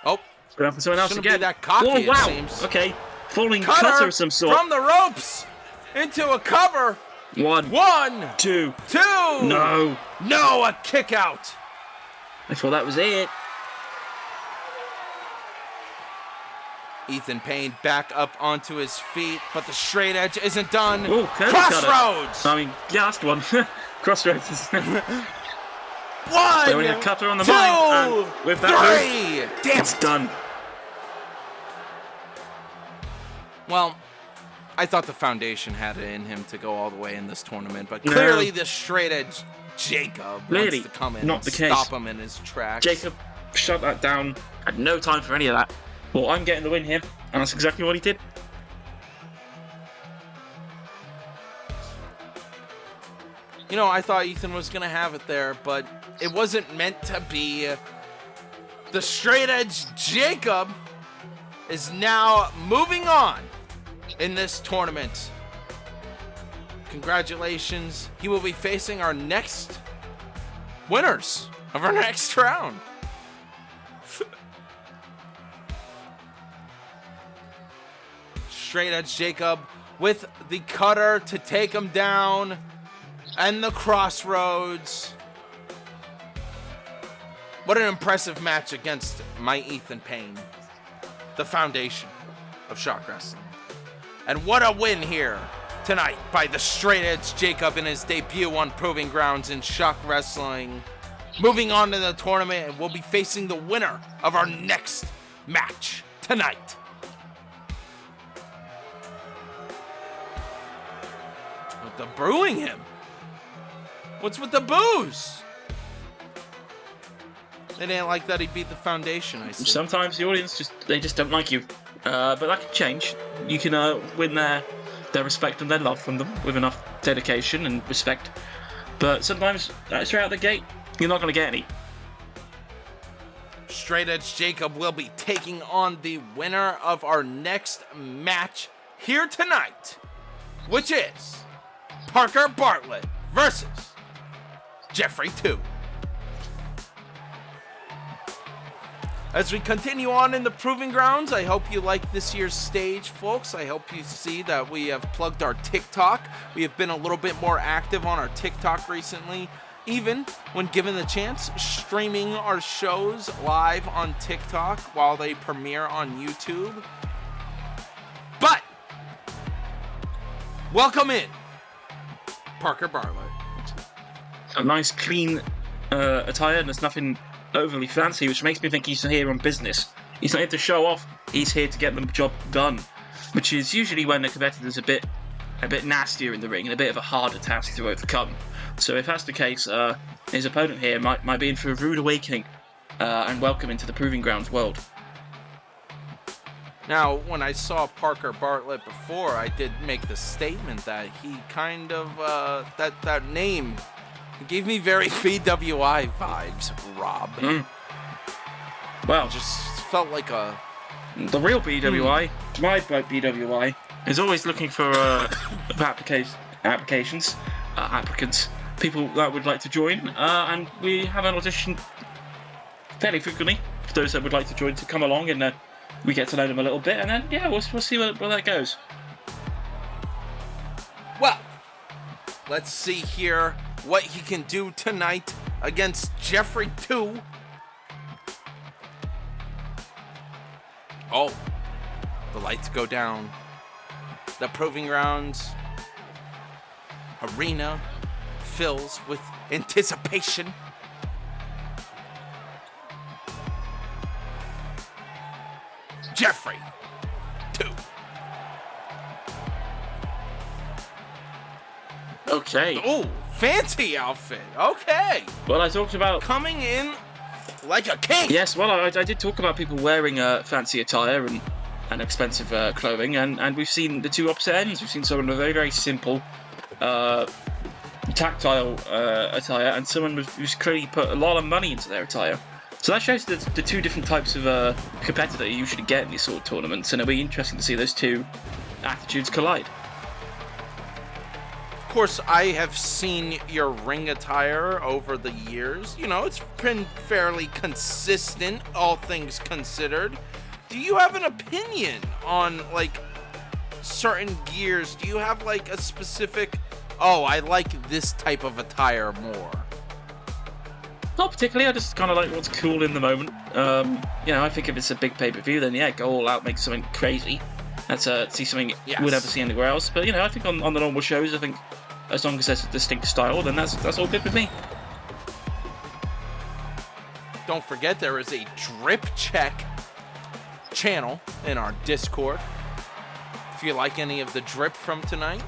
Oh. Going for someone else Shouldn't again. be that cocky, wow. it seems. Okay. Falling cutter of some sort. From the ropes into a cover. 1, 2. 2. No. No, a kick out. I thought that was it. Ethan Payne back up onto his feet, but the Straight Edge isn't done. Ooh, Crossroads! I mean, last one. Crossroads is... 1, only a cutter on the 2, mind. And with that 3. Damn, it's done. Well, I thought the foundation had it in him to go all the way in this tournament, but clearly the Straight Edge Jacob wants to come in and stop him in his tracks. Jacob shut that down. Had no time for any of that. Well, I'm getting the win here, and that's exactly what he did. You know, I thought Ethan was going to have it there, but it wasn't meant to be. The Straight Edge Jacob is now moving on in this tournament. Congratulations. He will be facing our next winners of our next round. Straight Edge Jacob with the cutter to take him down. And the Crossroads. What an impressive match against my Ethan Payne, the foundation of Shock Wrestling. And what a win here tonight by the Straight Edge Jacob in his debut on Proving Grounds in Shock Wrestling. Moving on to the tournament, and we'll be facing the winner of our next match tonight. With the booing him. What's with the boos? They didn't like that he beat the foundation, I see. Sometimes the audience just don't like you. But that can change. You can win their respect and their love from them with enough dedication and respect. But sometimes, straight out the gate, you're not going to get any. Straight Edge Jacob will be taking on the winner of our next match here tonight, which is Parker Bartlett versus Jeffrey 2. As we continue on in the Proving Grounds, I hope you like this year's stage, folks. I hope you see that we have plugged our TikTok. We have been a little bit more active on our TikTok recently, even when given the chance, streaming our shows live on TikTok while they premiere on YouTube. But, welcome in, Parker Bartlett. A nice, clean attire, and there's nothing overly fancy, which makes me think he's here on business. He's not here to show off, he's here to get the job done, which is usually when the competitor's a bit nastier in the ring and a bit of a harder task to overcome. So if that's the case, his opponent here might be in for a rude awakening, and welcome into the Proving Grounds world. Now, when I saw Parker Bartlett before, I did make the statement that he kind of, that name gave me very BWI vibes, Rob. Well, it just felt like the real BWI, my BWI, is always looking for applicants, people that would like to join, and we have an audition fairly frequently for those that would like to join to come along, and we get to know them a little bit, and then we'll see where that goes. Well, let's see here what he can do tonight against Jeffrey 2. Oh, the lights go down. The Proving Grounds arena fills with anticipation. Jeffrey 2. Okay. Oh, fancy outfit. Okay. Well, I talked about coming in like a king. Yes, well, I did talk about people wearing fancy attire and expensive clothing, and we've seen the two opposite ends. We've seen someone with very, very simple, tactile attire, and someone who's clearly put a lot of money into their attire. So that shows the two different types of competitor you usually get in these sort of tournaments, and it'll be interesting to see those two attitudes collide. Of course, I have seen your ring attire over the years. You know, it's been fairly consistent, all things considered. Do you have an opinion on, like, certain gears? Do you have, like, a specific, oh, I like this type of attire more? Not particularly, I just kind of like what's cool in the moment. I think if it's a big pay-per-view, then go all out, make something crazy. That's see something you would never see anywhere else. But, I think on the normal shows, I think as long as there's a distinct style, then that's all good with me. Don't forget, there is a Drip Check channel in our Discord. If you like any of the drip from tonight,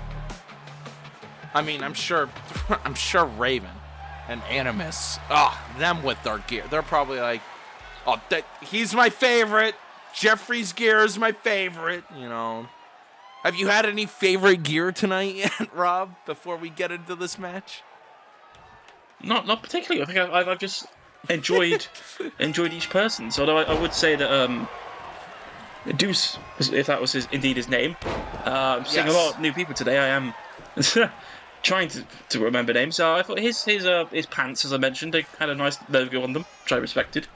I mean, I'm sure Raven and Animus, them with their gear, they're probably like, oh, he's my favorite. Jeffrey's gear is my favorite. Have you had any favorite gear tonight yet, Rob? Before we get into this match? Not particularly. I think I've just enjoyed each person. So I would say that Deuce, if that was indeed his name, I'm seeing a lot of new people today. I am trying to remember names. So I thought his pants, as I mentioned, they had a nice logo on them, which I respected.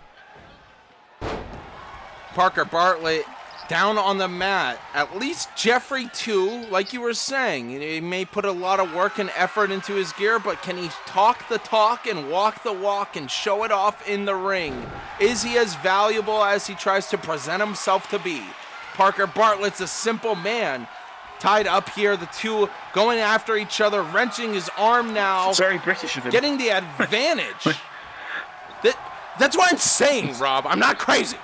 Parker Bartlett down on the mat. At least Jeffrey 2, like you were saying, he may put a lot of work and effort into his gear, but can he talk the talk and walk the walk and show it off in the ring? Is he as valuable as he tries to present himself to be? Parker Bartlett's a simple man. Tied up here, the two going after each other, wrenching his arm now. It's very British of him. Getting the advantage. That's what I'm saying, Rob. I'm not crazy.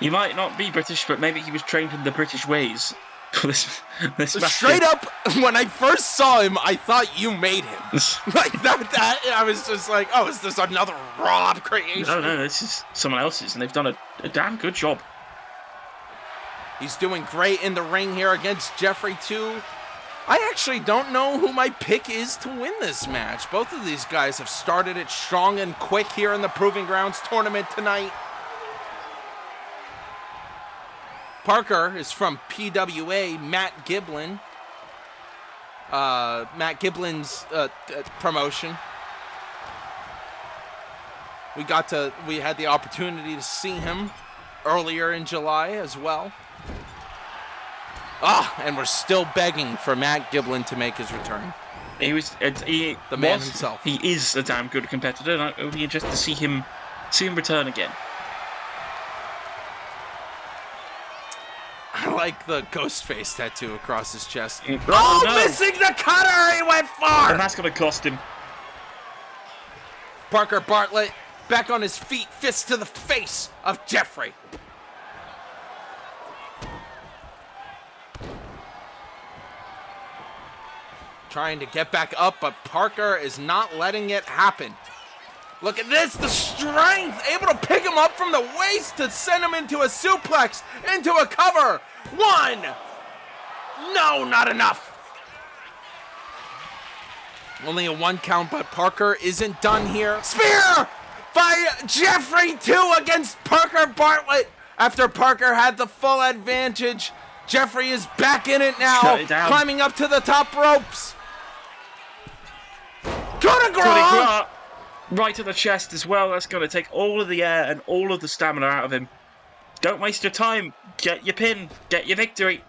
You might not be British, but maybe he was trained in the British ways for this Straight up, when I first saw him, I thought you made him. Like that, I was just like, oh, is this another Rob creation? No, this is someone else's, and they've done a damn good job. He's doing great in the ring here against Jeffrey 2. I actually don't know who my pick is to win this match. Both of these guys have started it strong and quick here in the Proving Grounds tournament tonight. Parker is from PWA, Matt Giblin. Matt Giblin's promotion. We had the opportunity to see him earlier in July as well. And we're still begging for Matt Giblin to make his return. The man himself. He is a damn good competitor, and it would be interesting to see him return again. I like the ghost face tattoo across his chest. No. Missing the cutter! He went far! And that's going to cost him. Parker Bartlett back on his feet, fist to the face of Jeffrey. Trying to get back up, but Parker is not letting it happen. Look at this, the strength, able to pick him up from the waist to send him into a suplex, into a cover. One. No, not enough. Only a 1 count, but Parker isn't done here. Spear by Jeffrey 2 against Parker Bartlett. After Parker had the full advantage, Jeffrey is back in it now, climbing up to the top ropes. Coup de grace! Right to the chest as well. That's going to take all of the air and all of the stamina out of him. Don't waste your time. Get your pin. Get your victory.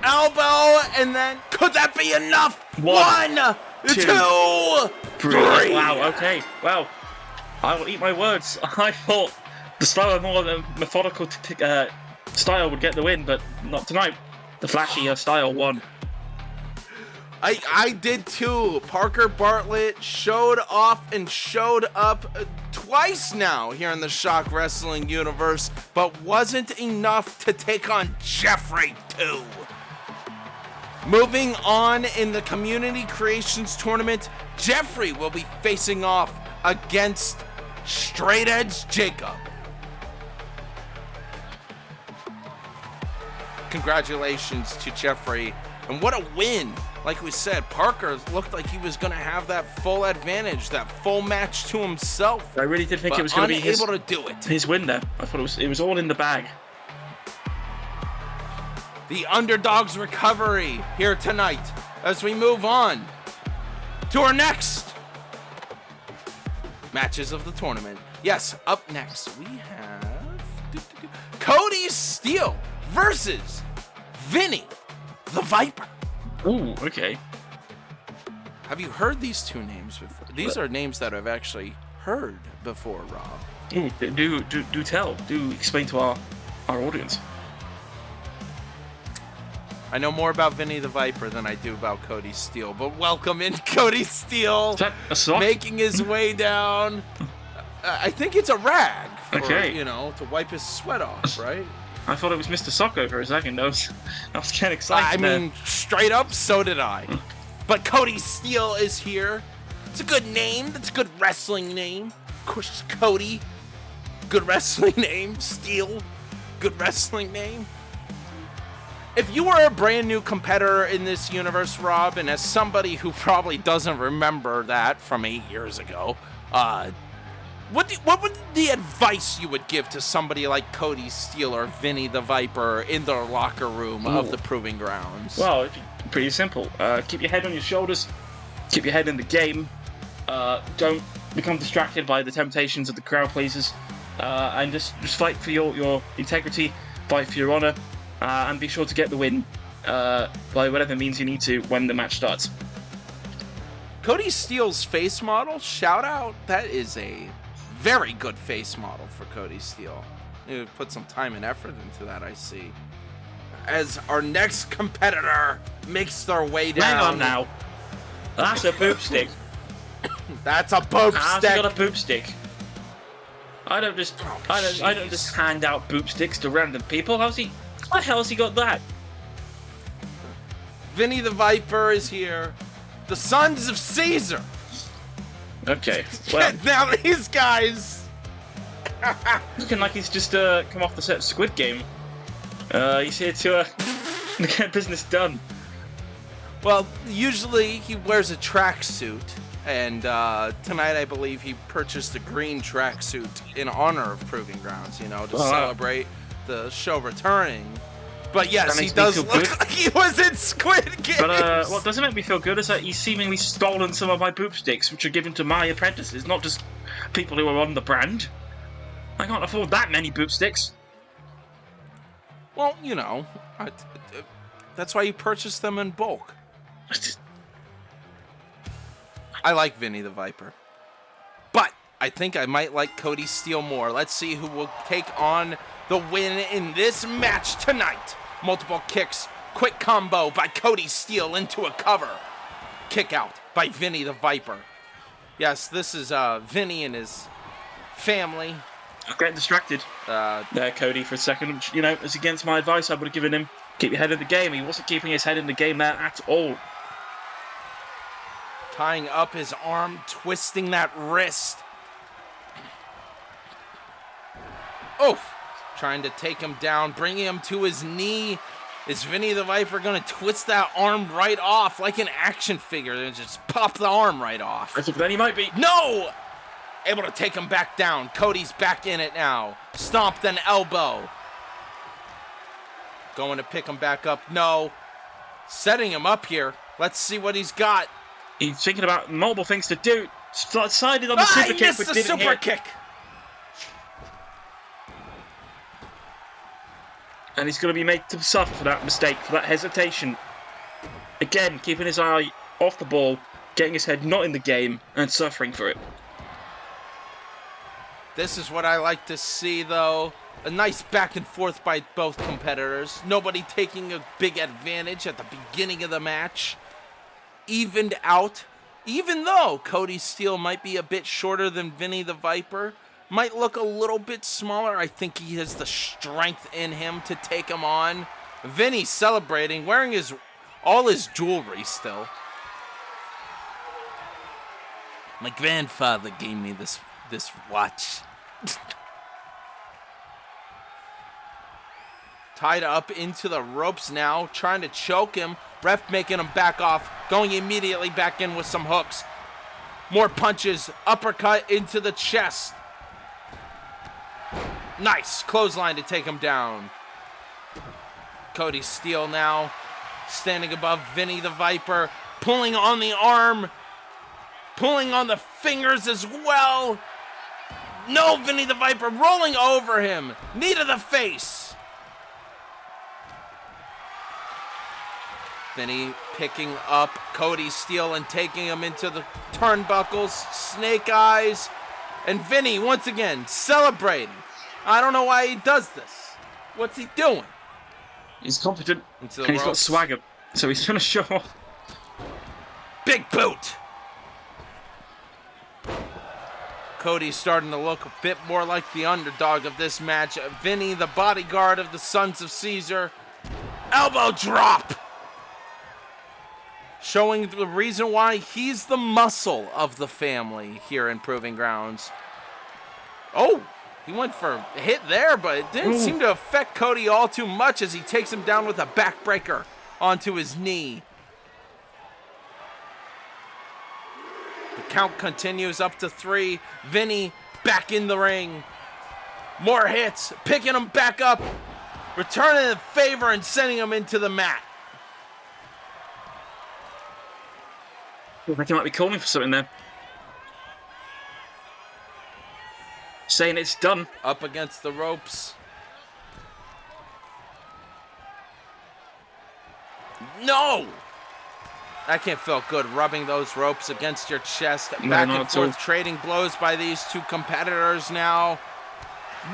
Elbow, and then could that be enough? One, two, three. Wow, okay. Wow. I will eat my words. I thought the slower, more methodical style would get the win, but not tonight. The flashier style won. I did too. Parker Bartlett showed off and showed up twice now here in the Shock Wrestling universe, but wasn't enough to take on Jeffrey 2. Moving on in the Community Creations Tournament, Jeffrey will be facing off against Straight Edge Jacob. Congratulations to Jeffrey, and what a win. Like we said, Parker looked like he was going to have that full advantage, that full match to himself. I really did think it was going to be unable to do it. His win there. I thought it was all in the bag. The underdog's recovery here tonight as we move on to our next matches of the tournament. Yes, up next we have Cody Steele versus Vinny the Viper. Ooh, okay. Have you heard these two names before? These are names that I've actually heard before, Rob. Ooh, do tell. Do explain to our audience. I know more about Vinny the Viper than I do about Cody Steele, but welcome in Cody Steele. Is that a sock? Making his way down. I think it's a rag for, okay. To wipe his sweat off, right? I thought it was Mr. Socko for a second. I was getting excited. I mean, straight up, so did I. But Cody Steele is here. It's a good name. That's a good wrestling name. Of course, Cody. Good wrestling name. Steele. Good wrestling name. If you were a brand new competitor in this universe, Rob, and as somebody who probably doesn't remember that from 8 years ago, what would the advice you would give to somebody like Cody Steele or Vinny the Viper in the locker room of the Proving Grounds? Well, pretty simple. Keep your head on your shoulders. Keep your head in the game. Don't become distracted by the temptations of the crowd pleasers. And just fight for your integrity, fight for your honor, and be sure to get the win by whatever means you need to when the match starts. Cody Steele's face model, shout out. That is a very good face model for Cody Steele. You put some time and effort into that, I see. As our next competitor makes their way down. Hang on now. That's a poop stick. That's a poop stick. How's he got a poop stick? I don't just hand out poop sticks to random people. How the hell has he got that? Vinny the Viper is here. The Sons of Caesar. Okay, well. Now these guys. Looking like he's just come off the set of Squid Game. He's here to get business done. Well, usually he wears a tracksuit, and tonight I believe he purchased a green tracksuit in honor of Proving Grounds, to celebrate the show returning. But yes, he does look like he was in Squid Games. But what doesn't make me feel good is that he's seemingly stolen some of my boob sticks, which are given to my apprentices, not just people who are on the brand. I can't afford that many boob sticks. Well, that's why you purchase them in bulk. I like Vinny the Viper. But I think I might like Cody Steele more. Let's see who will take on the win in this match tonight. Multiple kicks, quick combo by Cody Steele into a cover. Kick out by Vinny the Viper. Yes, this is Vinny and his family. I'm getting distracted there, Cody, for a second. Which, is against my advice I would have given him. Keep your head in the game. He wasn't keeping his head in the game there at all. Tying up his arm, twisting that wrist. Oh, trying to take him down, bringing him to his knee. Is Vinny the Viper going to twist that arm right off like an action figure and just pop the arm right off? I think then he might be. No! Able to take him back down. Cody's back in it now. Stomped an elbow. Going to pick him back up. No. Setting him up here. Let's see what he's got. He's thinking about multiple things to do. Decided on the super kick, but didn't super hit. kick. And he's going to be made to suffer for that mistake, for that hesitation. Again, keeping his eye off the ball, getting his head not in the game, and suffering for it. This is what I like to see, though. A nice back and forth by both competitors. Nobody taking a big advantage at the beginning of the match. Evened out. Even though Cody Steele might be a bit shorter than Vinny the Viper, might look a little bit smaller, I think he has the strength in him to take him on. Vinny celebrating, wearing all his jewelry still. My grandfather gave me this watch. Tied up into the ropes now, trying to choke him. Ref making him back off, going immediately back in with some hooks. More punches, uppercut into the chest. Nice clothesline to take him down. Cody Steele now standing above Vinny the Viper, pulling on the arm, pulling on the fingers as well. No, Vinny the Viper rolling over him. Knee to the face. Vinny picking up Cody Steele and taking him into the turnbuckles, snake eyes. And Vinny, once again, celebrating. I don't know why he does this. What's he doing? He's confident, and he's got swagger, so he's trying to show off. Big boot. Cody's starting to look a bit more like the underdog of this match. Vinny, the bodyguard of the Sons of Caesar. Elbow drop. Showing the reason why he's the muscle of the family here in Proving Grounds. Oh, he went for a hit there, but it didn't seem to affect Cody all too much as he takes him down with a backbreaker onto his knee. The count continues up to 3. Vinny back in the ring. More hits, picking him back up, returning the favor and sending him into the mat. I think he might be calling for something there. Saying it's done. Up against the ropes. No! That can't feel good, rubbing those ropes against your chest. Back and forth, trading blows by these two competitors now.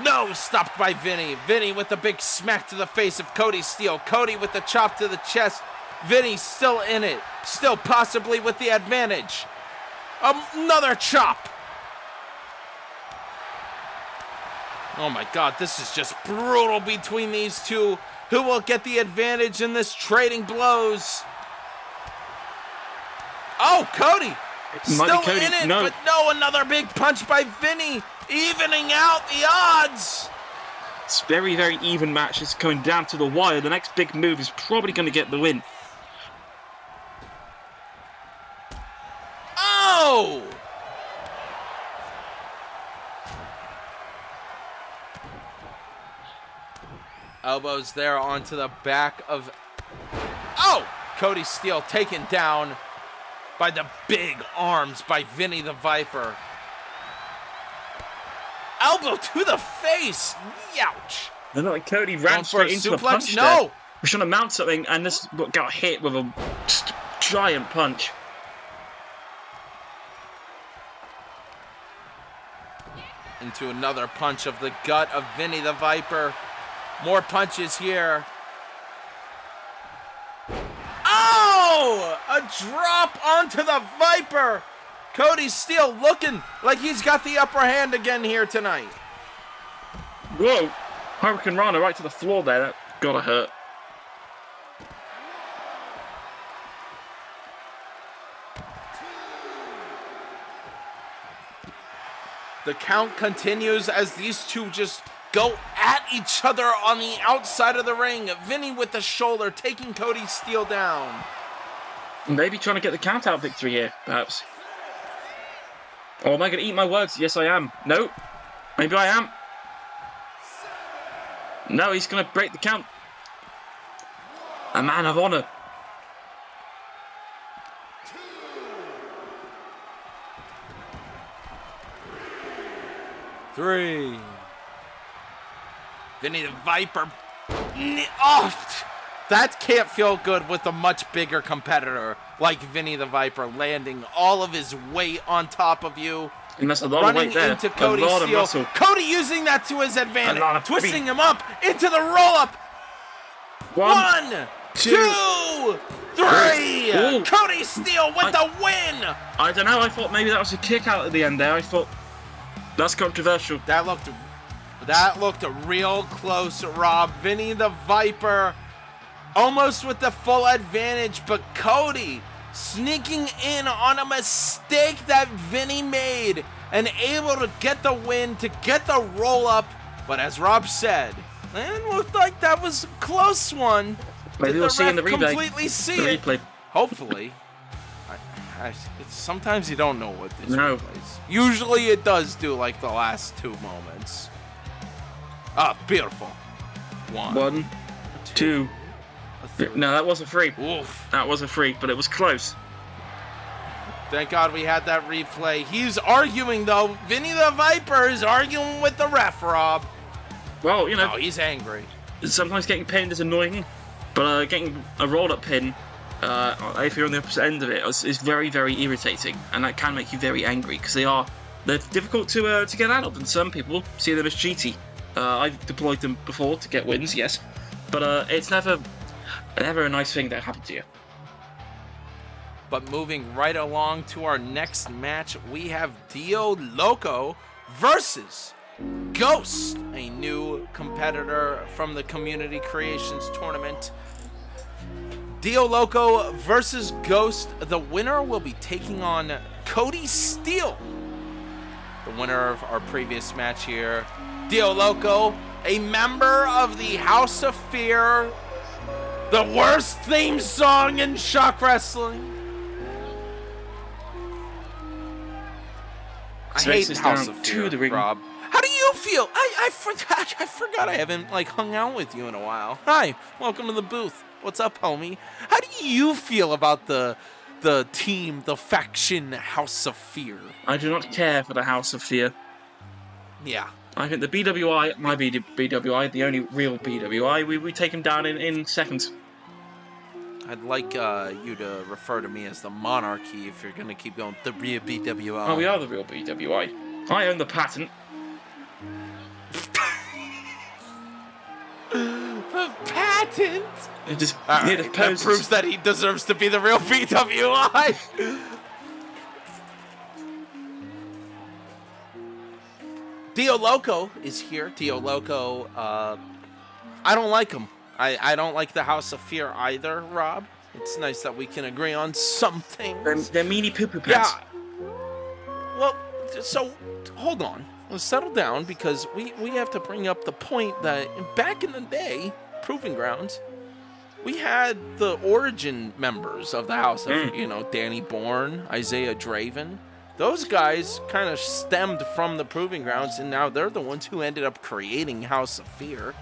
No, stopped by Vinny. Vinny with the big smack to the face of Cody Steele. Cody with the chop to the chest. Vinny still in it. Still possibly with the advantage. Another chop. Oh my God, this is just brutal between these two. Who will get the advantage in this trading blows? Oh, Cody. Still in it, but no, another big punch by Vinny. Evening out the odds. It's very, very even match. It's coming down to the wire. The next big move is probably going to get the win. Oh! Elbows there onto the back of... Oh! Cody Steele taken down by the big arms by Vinny the Viper. Elbow to the face. Youch. And like Cody ran straight into a punch No! there. We're trying to mount something, and this got hit with a giant punch. Into another punch of the gut of Vinny the Viper. More punches here. Oh! A drop onto the Viper. Cody Steele looking like he's got the upper hand again here tonight. Whoa! Hurricane Rana right to the floor there. That gotta hurt. The count continues as these two just go at each other on the outside of the ring. Vinny with the shoulder taking Cody Steele down. Maybe trying to get the count-out victory here, perhaps. Or am I going to eat my words? Yes, I am. No. Maybe I am. No, he's going to break the count. A man of honor. Three. Vinny the Viper. Oh, that can't feel good with a much bigger competitor like Vinny the Viper landing all of his weight on top of you. And that's a lot running of weight there. Into Cody a lot Steele. of muscle. Cody using that to his advantage. Twisting beat. him up into the roll-up. One, two, three. Ooh. Cody Steele with the win. I don't know. I thought maybe that was a kick out at the end there. I thought that's controversial. That looked real close, Rob. Vinny the Viper almost with the full advantage, but Cody sneaking in on a mistake that Vinny made and able to get the win, to get the roll-up. But as Rob said, it looked like that was a close one. Maybe we'll see in the replay. Completely see it. Replay. Hopefully. Sometimes you don't know what this No. replays. Usually it does do like the last two moments. Ah, beautiful. One, two. No, that wasn't free. Oof. That wasn't free, but it was close. Thank God we had that replay. He's arguing, though. Vinny the Viper is arguing with the ref, Rob. Well, you know. Oh, he's angry. Sometimes getting pinned is annoying, but getting a rolled-up pin, if you're on the opposite end of it, is very, very irritating, and that can make you very angry because they're difficult to get out of, and some people see them as cheaty. I've deployed them before to get wins, yes, but it's never a nice thing that happened to you. But moving right along to our next match, we have Dio Loco versus Ghost, a new competitor from the Community Creations tournament. Dio Loco versus Ghost. The winner will be taking on Cody Steele. The winner of our previous match here, Dio Loco, a member of the House of Fear, the worst theme song in Shock Wrestling. I hate House of Fear, Rob. How do you feel? I forgot I haven't hung out with you in a while. Hi, welcome to the booth. What's up, homie? How do you feel about the team, the faction House of Fear? I do not care for the House of Fear. Yeah. I think the BWI, my BWI, the only real BWI, we take him down in seconds. I'd like you to refer to me as the Monarchy if you're going to keep going. The real BWI. Oh, we are the real BWI. I own the patent. The patent? It just, right, that proves that he deserves to be the real BWI. Dio Loco is here. Dio Loco, I don't like him. I don't like the House of Fear either, Rob. It's nice that we can agree on some things. They're meanie poo-poo pants. Yeah. Well, so, hold on. Let's settle down because we have to bring up the point that back in the day, Proving Grounds, we had the origin members of the House of, Danny Bourne, Isaiah Draven. those guys kind of stemmed from the Proving Grounds, and now they're the ones who ended up creating House of Fear.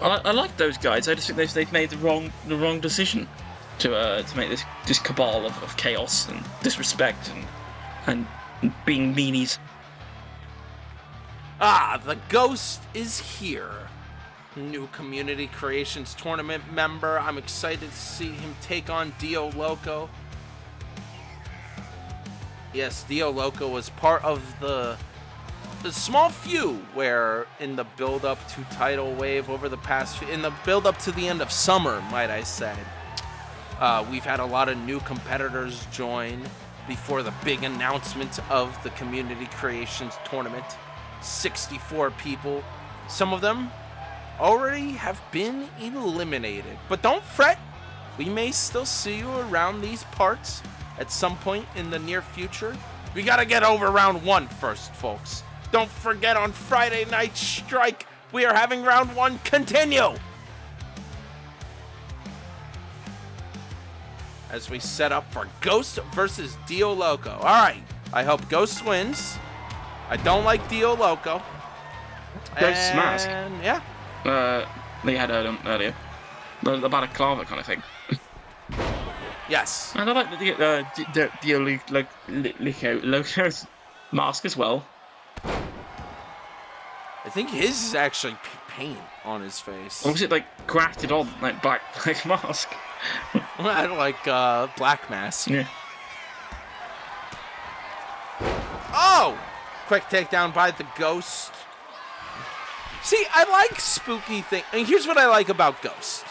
I like those guys. I just think they've made the wrong decision to make this cabal of chaos and disrespect and being meanies. The Ghost is here. New Community Creations Tournament member. I'm excited to see him take on Dio Loco. Yes, Dio Loco was part of the small few where in the build-up to Tidal Wave over the past... in the build-up to the end of summer, might I say. We've had a lot of new competitors join before the big announcement of the Community Creations Tournament. 64 people. Some of them already have been eliminated. But don't fret. We may still see you around these parts at some point in the near future. We gotta get over round 1 first, folks. Don't forget on Friday Night Strike, we are having round 1 continue. As we set up for Ghost versus Dio Loco. All right, I hope Ghost wins. I don't like Dio Loco. Ghost's mask. Yeah. They had earlier. The balaclava kind of thing. Yes. And I like the Dio Loco's mask as well. I think his is actually paint on his face. Or was it like grafted on, like black mask? I like black mask. Yeah. Oh! Quick takedown by the Ghost. See, I like spooky things. I mean, here's what I like about Ghost.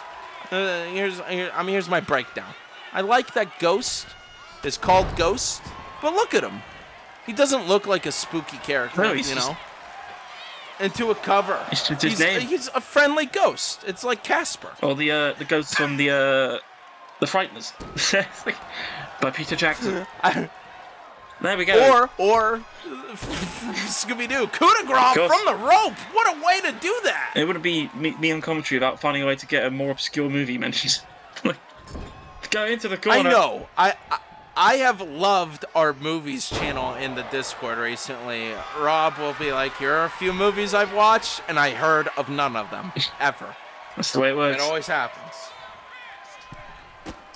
Here's my breakdown. I like that Ghost is called Ghost, but look at him. He doesn't look like a spooky character, no, you know? Into a cover. It's his name. He's a friendly ghost. It's like Casper. Or the ghost from the Frighteners. By Peter Jackson. There we go. Or Scooby-Doo. Coup de grace from the rope. What a way to do that. It wouldn't be me on commentary without finding a way to get a more obscure movie mentioned. Go into the corner. I know. I have loved our movies channel in the Discord recently. Rob will be like, here are a few movies I've watched, and I heard of none of them. Ever. That's the way it works. It always happens.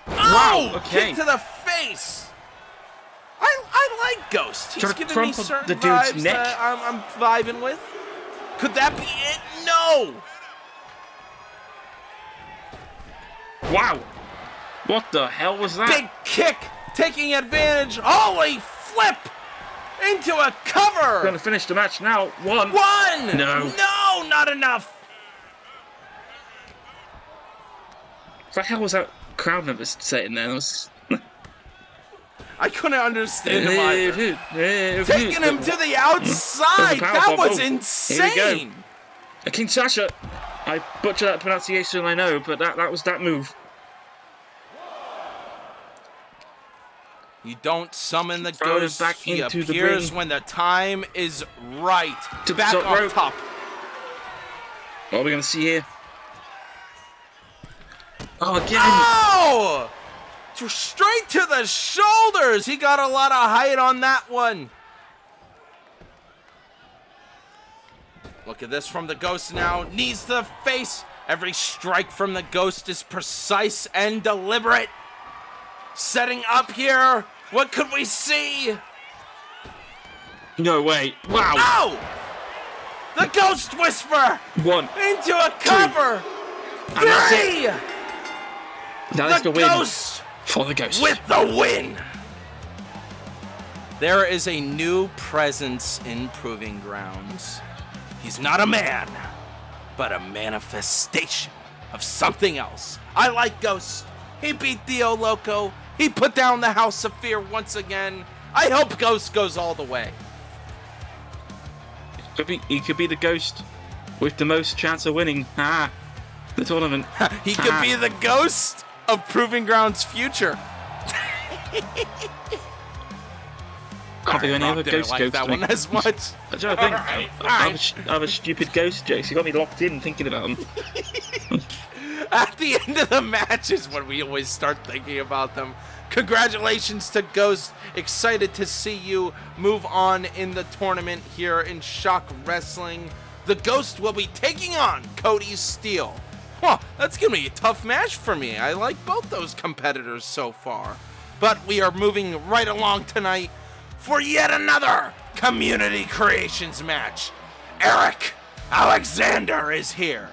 Wow, Oh! okay. Kick to the face! I like Ghost. He's giving me certain the dude's vibes neck. that I'm vibing with. Could that be it? No! Wow! What the hell was that? Big kick! Taking advantage. Holy flip! Into a cover! Gonna finish the match now. One! No. No, not enough! What the hell was that crowd member saying there? That was... I couldn't understand him either. Taking him to the outside! That was insane! Here we go. King Sasha. I butcher that pronunciation, I know, but that was that move. You don't summon the Throw ghost. back He into the appears ring. when the time is right. To the back top on rope. top. What are we going to see here? Oh, again! Oh! Straight to the shoulders. He got a lot of height on that one. Look at this from the Ghost now. Knees to the face. Every strike from the Ghost is precise and deliberate. Setting up here. What could we see? No way. Wow. Oh! The Ghost Whisper. One. Into a cover. And that's Three. it. That is the win Ghost for the Ghost. with the win. There is a new presence in Proving Grounds. He's not a man, but a manifestation of something else. I like Ghost. He beat Dio Loco. He put down the House of Fear once again. I hope Ghost goes all the way. He could be the Ghost with the most chance of winning the tournament. He could be the Ghost of Proving Grounds' future. Can't be any other didn't ghost like jokes that to one me. as much. I'm trying to think. I have a stupid ghost jokes. You got me locked in thinking about them. At the end of the match is when we always start thinking about them. Congratulations to Ghost. Excited to see you move on in the tournament here in Shock Wrestling. The Ghost will be taking on Cody Steele. Huh, that's going to be a tough match for me. I like both those competitors so far. But we are moving right along tonight for yet another Community Creations match. Eric Alexander is here.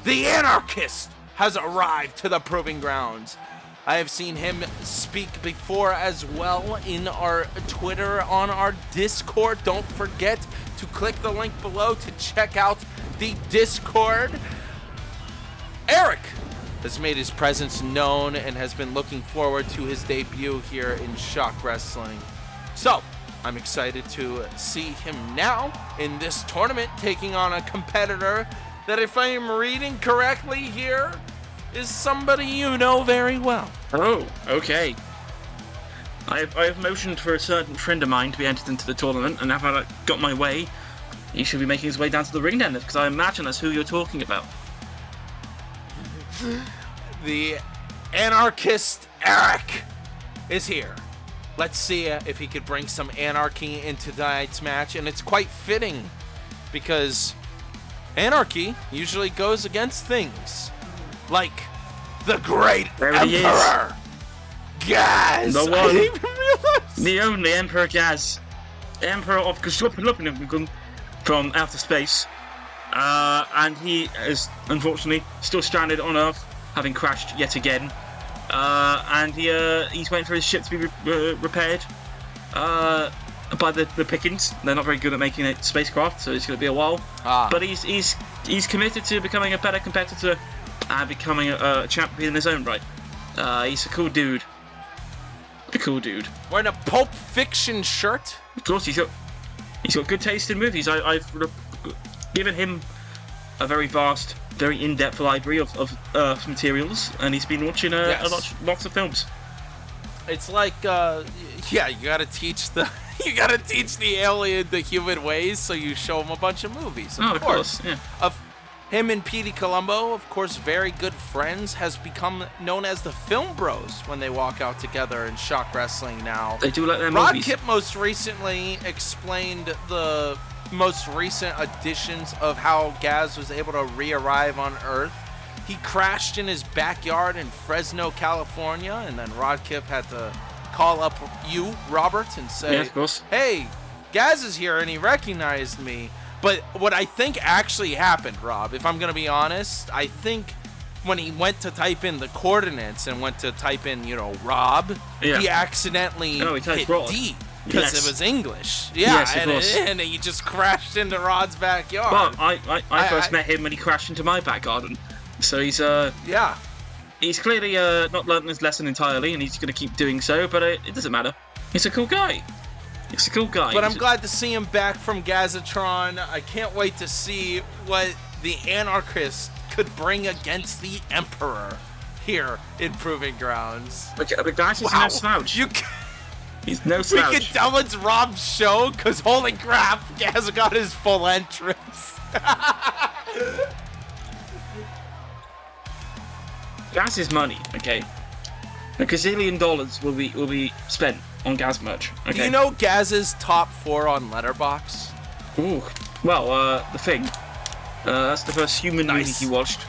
The Anarchist has arrived to the Proving Grounds. I have seen him speak before as well in our Twitter, on our Discord. Don't forget to click the link below to check out the Discord. Eric has made his presence known and has been looking forward to his debut here in Shock Wrestling. So, I'm excited to see him now in this tournament taking on a competitor that, if I am reading correctly here, is somebody you know very well. Oh, okay. I have motioned for a certain friend of mine to be entered into the tournament, and if I got my way, he should be making his way down to the ring then, because I imagine that's who you're talking about. The Anarchist Eric is here. Let's see if he could bring some anarchy into tonight's match, and it's quite fitting because anarchy usually goes against things like the Great Emperor Gaz. The one, I didn't even realize. the only Emperor Gaz, Emperor of Kashlupanupinupin from outer space, and he is unfortunately still stranded on Earth, having crashed yet again. And he's waiting for his ship to be repaired by the Pickens. They're not very good at making a spacecraft, so it's going to be a while. But he's committed to becoming a better competitor and becoming a champion in his own right. He's a cool dude. Wearing a Pulp Fiction shirt. Of course, he's got good taste in movies. I've given him a very vast, very in-depth library of materials, and he's been watching lots of films. It's like, you gotta teach the alien the human ways, so you show him a bunch of movies. Of course. Yeah. Him and Petey Colombo, of course, very good friends, has become known as the Film Bros when they walk out together in Shock Wrestling now. They do like their Rod movies. Kip most recently explained the most recent editions of how Gaz was able to re-arrive on Earth. He crashed in his backyard in Fresno, California, and then Rod Kip had to call up you, Robert, and say, Yeah, of course. hey, Gaz is here, and he recognized me. But what I think actually happened, Rob, if I'm going to be honest, I think when he went to type in the coordinates and went to type in, Rob, he accidentally hit Rod. D. Because it was English. Yeah, yes, and he just crashed into Rod's backyard. But I first met him when he crashed into my back garden. So he's clearly not learned his lesson entirely, and he's going to keep doing so, but it doesn't matter. He's a cool guy. But I'm glad to see him back from Gazatron. I can't wait to see what the Anarchist could bring against the Emperor here in Proving Grounds. The guy's just no slouch. He's no slouch. We can tell it's Rob's show, because holy crap, Gaz got his full entrance. Gaz is money, okay? $1 gazillion will be spent on Gaz merch. Okay? Do you know Gaz's top 4 on Letterboxd? Ooh. Well, The Thing. That's the first human movie he watched.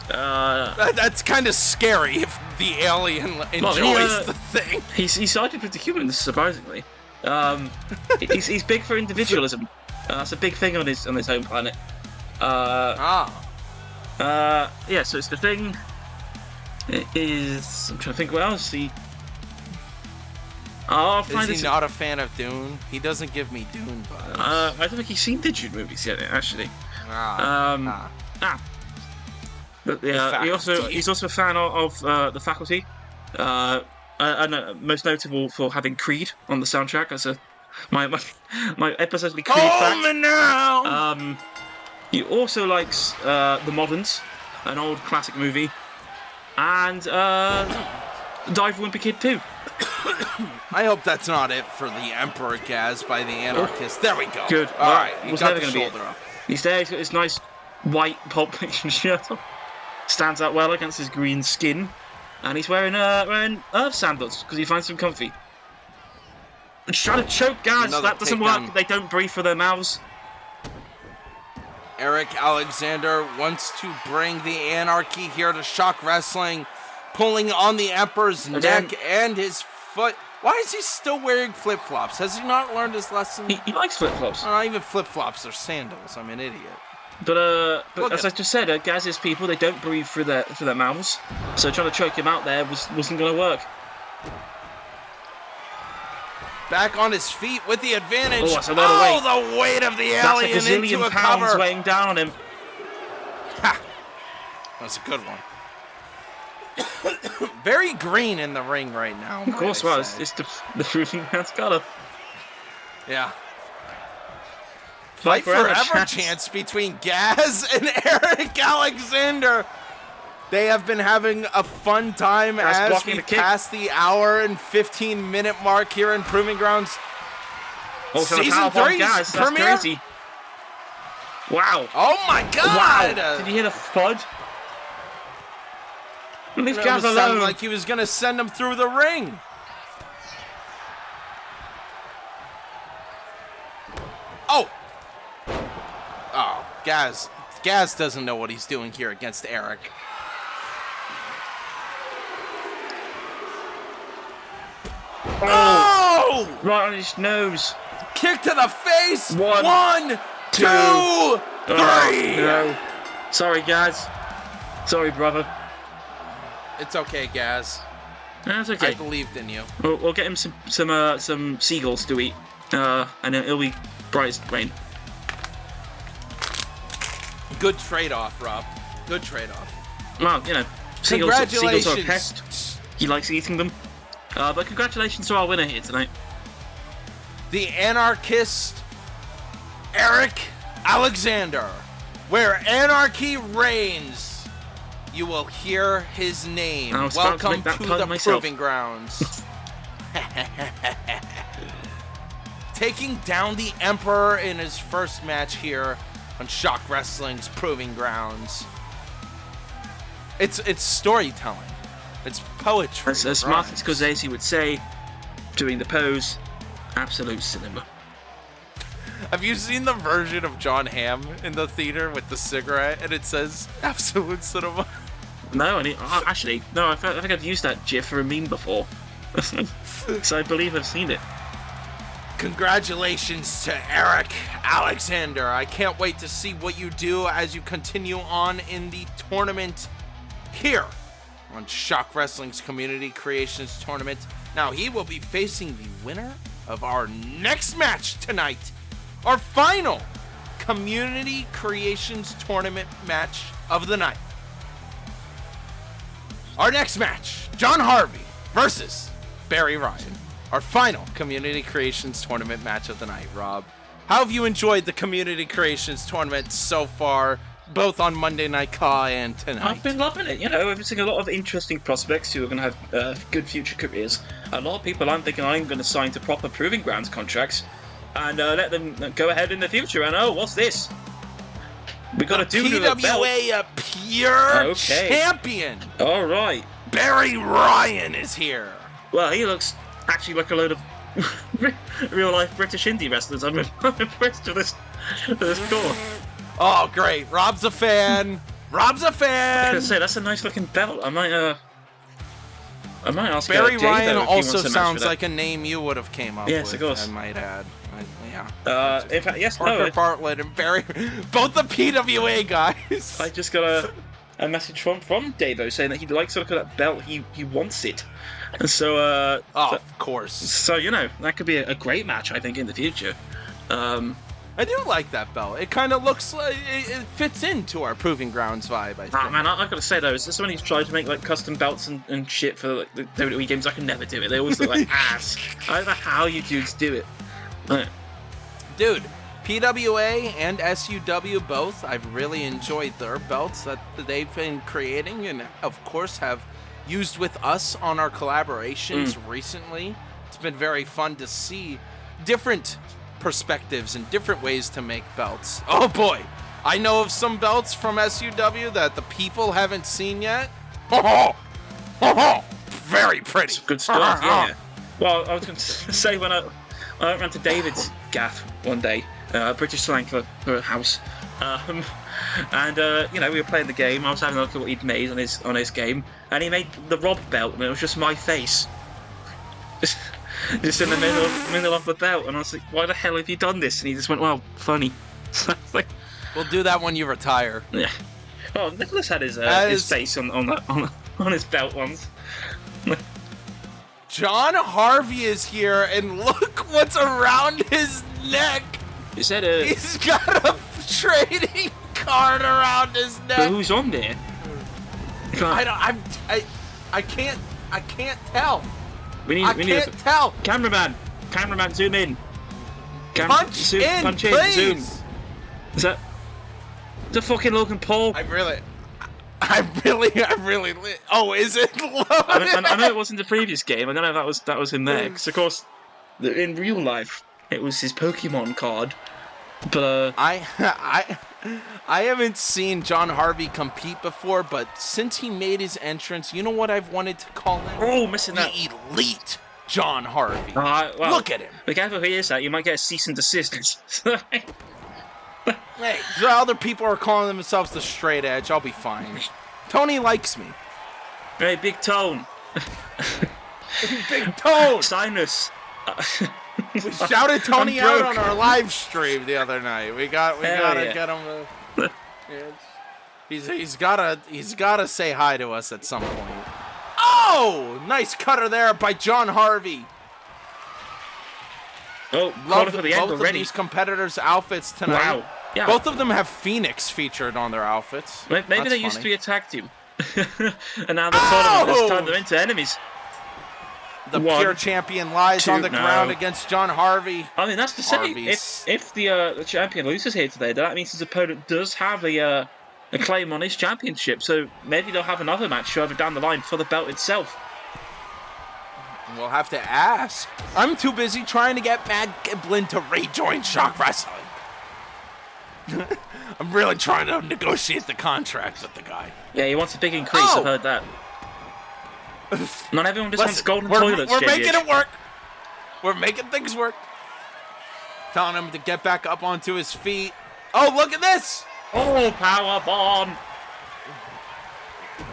That's kind of scary if the alien enjoys The Thing. He's sided with the humans, surprisingly. He's big for individualism. That's a big thing on his home planet. So it's The Thing. It is. I'm trying to think what else he. Is he not a fan of Dune? He doesn't give me Dune vibes. I don't think he's seen the Dune movies yet, actually. But yeah, he's also a fan of The Faculty. And most notable for having Creed on the soundtrack as my episodically Creed fact. Now. He also likes The Moderns, an old classic movie, and Dive Wimpy Kid 2. I hope that's not it for the Emperor Gaz by the Anarchist. There we go. Good. All right, he was got never the gonna shoulder up. He's there. He's got his nice white Pulp Fiction shirt on. Stands out well against his green skin. and he's wearing Earth sandals because he finds them comfy. And trying to choke guys, that doesn't work. They don't breathe through their mouths. Eric Alexander wants to bring the anarchy here to Shock Wrestling, pulling on the Emperor's neck and his foot. Why is he still wearing flip-flops? Has he not learned his lesson? He likes flip-flops. Not even flip-flops, they're sandals. I'm an idiot. But as I just said, Gaz's people, they don't breathe through their mouths. So trying to choke him out there wasn't going to work. Back on his feet with the advantage. Oh, that's a lot of weight. Oh, the weight of the alien that's like into a pounds cover. Weighing down on him. Ha! That's a good one. Very green in the ring right now. Of course, well, it's the proving man's gotta. Yeah. Fight forever chance between Gaz and Eric Alexander. They have been having a fun time as we pass the hour and 15-minute mark here in Proving Grounds. Season 3's premiere. Crazy. Wow. Oh my God. Wow. Did you hear the thud? Leave Gaz alone. Sounded like he was going to send him through the ring. Oh. Oh, Gaz doesn't know what he's doing here against Eric. Oh! Right on his nose. Kick to the face. One, two, three. No. Sorry, Gaz. Sorry, brother. It's okay, Gaz. That's okay. I believed in you. We'll get him some seagulls to eat, and it'll be bright as rain. Good trade-off, Rob. Good trade-off. Well, you know, seagulls are a pest. He likes eating them. But congratulations to our winner here tonight. The anarchist, Eric Alexander. Where anarchy reigns, you will hear his name. Welcome to the Proving Grounds. Taking down the Emperor in his first match here on Shock Wrestling's Proving Grounds. It's storytelling. It's poetry. As Martin Scorsese would say, doing the pose, absolute cinema. Have you seen the version of John Hamm in the theater with the cigarette and it says absolute cinema? No, actually, I think I've used that GIF for a meme before. So I believe I've seen it. Congratulations to Eric Alexander. I can't wait to see what you do as you continue on in the tournament here on Shock Wrestling's Community Creations Tournament. Now, he will be facing the winner of our next match tonight, our final Community Creations Tournament match of the night. Our next match, John Harvey versus Barry Ryan. Our final Community Creations Tournament match of the night, Rob. How have you enjoyed the Community Creations Tournament so far, both on Monday Night Raw and tonight? I've been loving it. You know, I've been seeing a lot of interesting prospects who are going to have good future careers. A lot of people I'm thinking I'm going to sign to proper Proving Grounds contracts and let them go ahead in the future. And what's this? We got to do the PWA Pure Champion. All right. Barry Ryan is here. Well, he looks actually like a load of real-life British indie wrestlers. I'm impressed with this score. Oh, great. Rob's a fan. Rob's a fan. I was gonna say, that's a nice-looking belt. I might ask Barry Jay, Ryan though, if also he wants sounds like a name you would have came up with. Yes, of course. I might add. Yeah. In fact, yes, Parker Bartlett and Barry, both the PWA guys. I just got a message from Davo saying that he likes the look of that belt. He wants it. And so, of course. So, you know, that could be a great match, I think, in the future. I do like that belt. It kind of looks like it fits into our Proving Grounds vibe, I think. Man, I gotta say, though, is this when he's tried to make, like, custom belts and shit for, like, the WWE games? I can never do it. They always look like ass. I don't know how you dudes do it. Dude, PWA and SUW both, I've really enjoyed their belts that they've been creating and, of course, have used with us on our collaborations recently. It's been very fun to see different perspectives and different ways to make belts. Oh boy, I know of some belts from SUW that the people haven't seen yet. Oh, Very pretty. It's good stuff, yeah. Well, I was going to say when I went round to David's gaff one day, British slang for a house, and we were playing the game. I was having a look at what he'd made on his game, and he made the Rob belt, and it was just my face, just in the middle of the belt, and I was like, "Why the hell have you done this?" And he just went, "Well, funny." So I was like, we'll do that when you retire. Yeah. Oh, Nicholas had his face on his belt once. John Harvey is here, and look what's around his neck. Is that He's got a trading card around his neck. Who's on there? I can't tell. We I need can't tell. Cameraman, zoom in. Punch in, please. Zoom. Is that the fucking Logan Paul? I really. Oh, is it? I know it wasn't the previous game. I don't know if that was him there. Because of course, in real life, it was his Pokemon card. But I haven't seen John Harvey compete before, but since he made his entrance, you know what I've wanted to call him? Oh, missing that. The Elite John Harvey. Well, look at him. Be careful who he is. That you might get a cease and desist. Hey, the other people are calling themselves the Straight Edge. I'll be fine. Tony likes me. Hey, Big Tone. Big Tone. Sinus. We shouted Tony out on our live stream the other night. We gotta get him. He's gotta say hi to us at some point. Oh, nice cutter there by John Harvey. Oh, love for the end both already. of these competitors' outfits tonight. Wow. Yeah. Both of them have Phoenix featured on their outfits. Maybe That's they used to funny. be a tag team. And now the tournament has turned them into enemies. The pure champion lies on the ground against John Harvey. I mean, that's to say, if the champion loses here today, that means his opponent does have a claim on his championship. So maybe they'll have another match further down the line for the belt itself. We'll have to ask. I'm too busy trying to get Mad Giblin to rejoin Shock Wrestling. I'm really trying to negotiate the contract with the guy. Yeah, he wants a big increase. I've heard that. Not everyone just wants golden toilets. We're making it work. We're making things work. Telling him to get back up onto his feet. Oh, look at this! Oh, power bomb!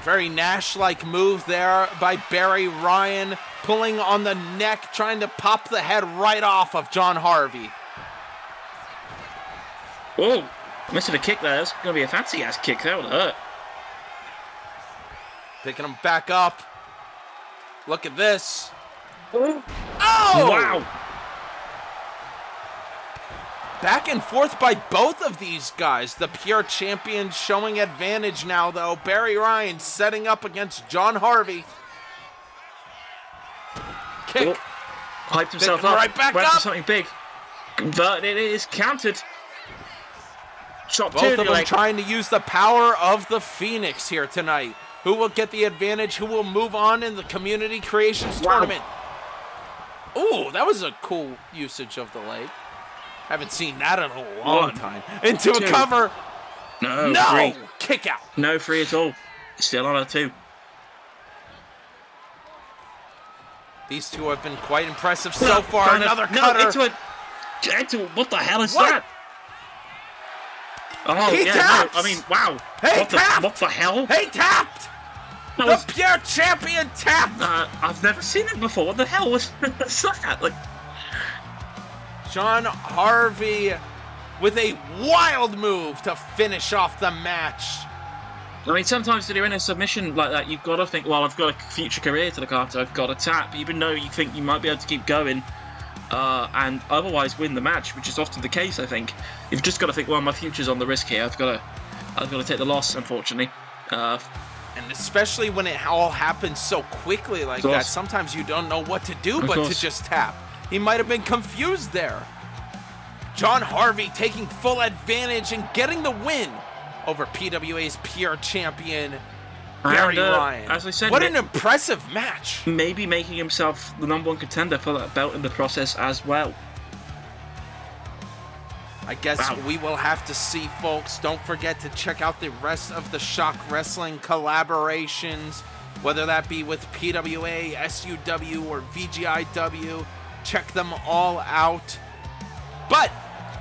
Very Nash-like move there by Barry Ryan, pulling on the neck, trying to pop the head right off of John Harvey. Oh, missing a kick there. That's going to be a fancy-ass kick. That would hurt. Picking him back up. Look at this. Oh! Wow! Back and forth by both of these guys. The pure champions showing advantage now, though. Barry Ryan setting up against John Harvey. Kick. Hyped himself up. Right back went up. For something big. But it is countered. Shot Both of them trying to use the power of the Phoenix here tonight. Who will get the advantage? Who will move on in the Community Creations Tournament? Ooh, that was a cool usage of the leg. Haven't seen that in a long time. Into a cover. No, free. Free. Kick out. No free at all. Still on a 2. These two have been quite impressive so far. Another cutter. Into it. What the hell is What? that? Oh, He taps. No, I mean, wow. Hey, what the hell? He tapped. That The pure champion tapped. I've never seen it before. What the hell was that? Like, John Harvey with a wild move to finish off the match. I mean, sometimes when you're in a submission like that, you've got to think, well, I've got a future career to look after. I've got to tap, even though you think you might be able to keep going and otherwise win the match, which is often the case, I think. You've just got to think, well, my future's on the risk here. I've got to take the loss, unfortunately. And especially when it all happens so quickly like that, sometimes you don't know what to do but to just tap. He might have been confused there. John Harvey taking full advantage and getting the win over PWA's pure champion, Barry Ryan. As I said, what an impressive match. Maybe making himself the #1 contender for that belt in the process as well. I guess we will have to see, folks. Don't forget to check out the rest of the Shock Wrestling collaborations. whether that be with PWA, SUW, or VGIW. Check them all out. But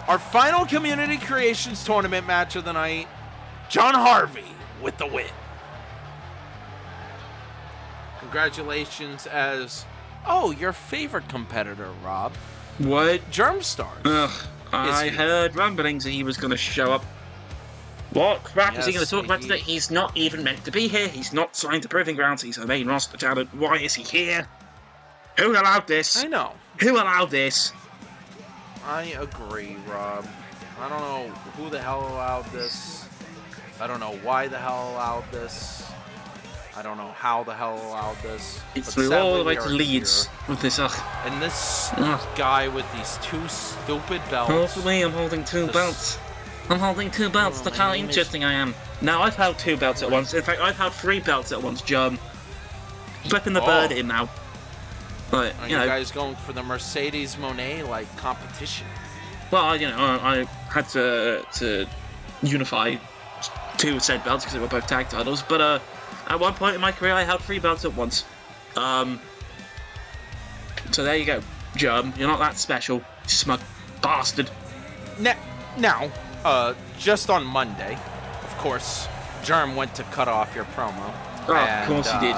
our final Community Creations Tournament match of the night, John Harvey with the win. Congratulations as, your favorite competitor, Rob. What? Germstars. Ugh, I heard rumblings that he was going to show up. What crap is he going to talk about today? He's not even meant to be here. He's not signed to Proving Grounds. He's a main roster talent. Why is he here? Who allowed this? I know. Who allowed this? I agree, Rob. I don't know who the hell allowed this. I don't know why the hell allowed this. I don't know how the hell allowed this. It flew all the way to Leeds with this. And this guy with these two stupid belts. Hopefully I'm holding two belts. I'm holding two belts. Look how interesting I am. Now I've held two belts at once. In fact, I've held three belts at once, John. Flipping the bird in now. But, you guys going for the Mercedes Monet competition? Well, I had to unify two said belts because they were both tag titles. But at one point in my career, I held three belts at once. So there you go, Germ. You're not that special, smug bastard. Now, just on Monday, of course, Germ went to cut off your promo. Of course he did.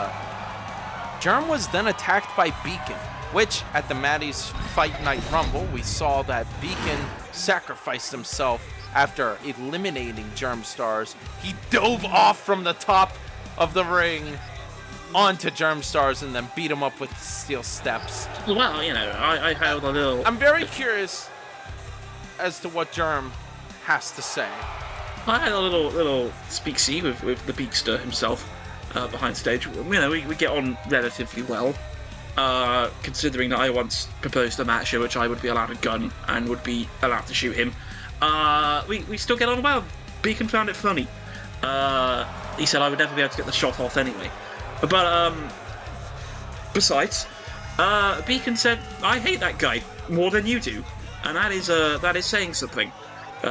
Germ was then attacked by Beacon, which at the Maddie's Fight Night Rumble, we saw that Beacon sacrificed himself after eliminating Germstars. He dove off from the top of the ring onto Germstars and then beat him up with steel steps. Well, I held a little... I'm very curious as to what Germ has to say. I had a little speak-see with the Beakster himself behind stage. We get on relatively well, considering that I once proposed a match in which I would be allowed a gun and would be allowed to shoot him. We still get on well. Beacon found it funny. He said I would never be able to get the shot off anyway. But besides, Beacon said I hate that guy more than you do, and that is saying something.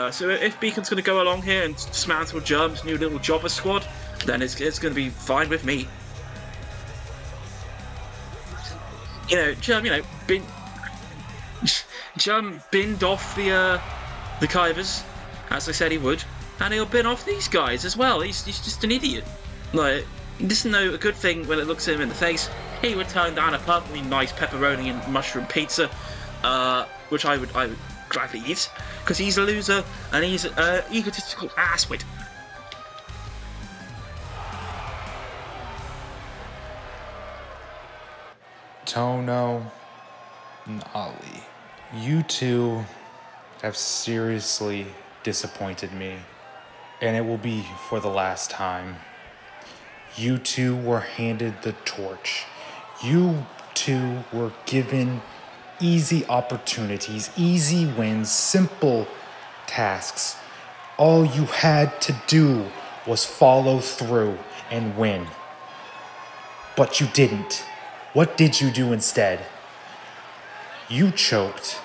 So if Beacon's going to go along here and dismantle Germ's new little jobber squad, then it's going to be fine with me. Germ, Germ binned off the Kivers, as I said he would, and he'll bin off these guys as well. He's just an idiot. He doesn't know a good thing when it looks at him in the face. He would turn down a perfectly nice pepperoni and mushroom pizza, which I would gladly eat, because he's a loser and he's an egotistical asswit. Tono and Ali, you two have seriously disappointed me, and it will be for the last time. You two were handed the torch. You two were given easy opportunities, easy wins, simple tasks. All you had to do was follow through and win. But you didn't. What did you do instead? You choked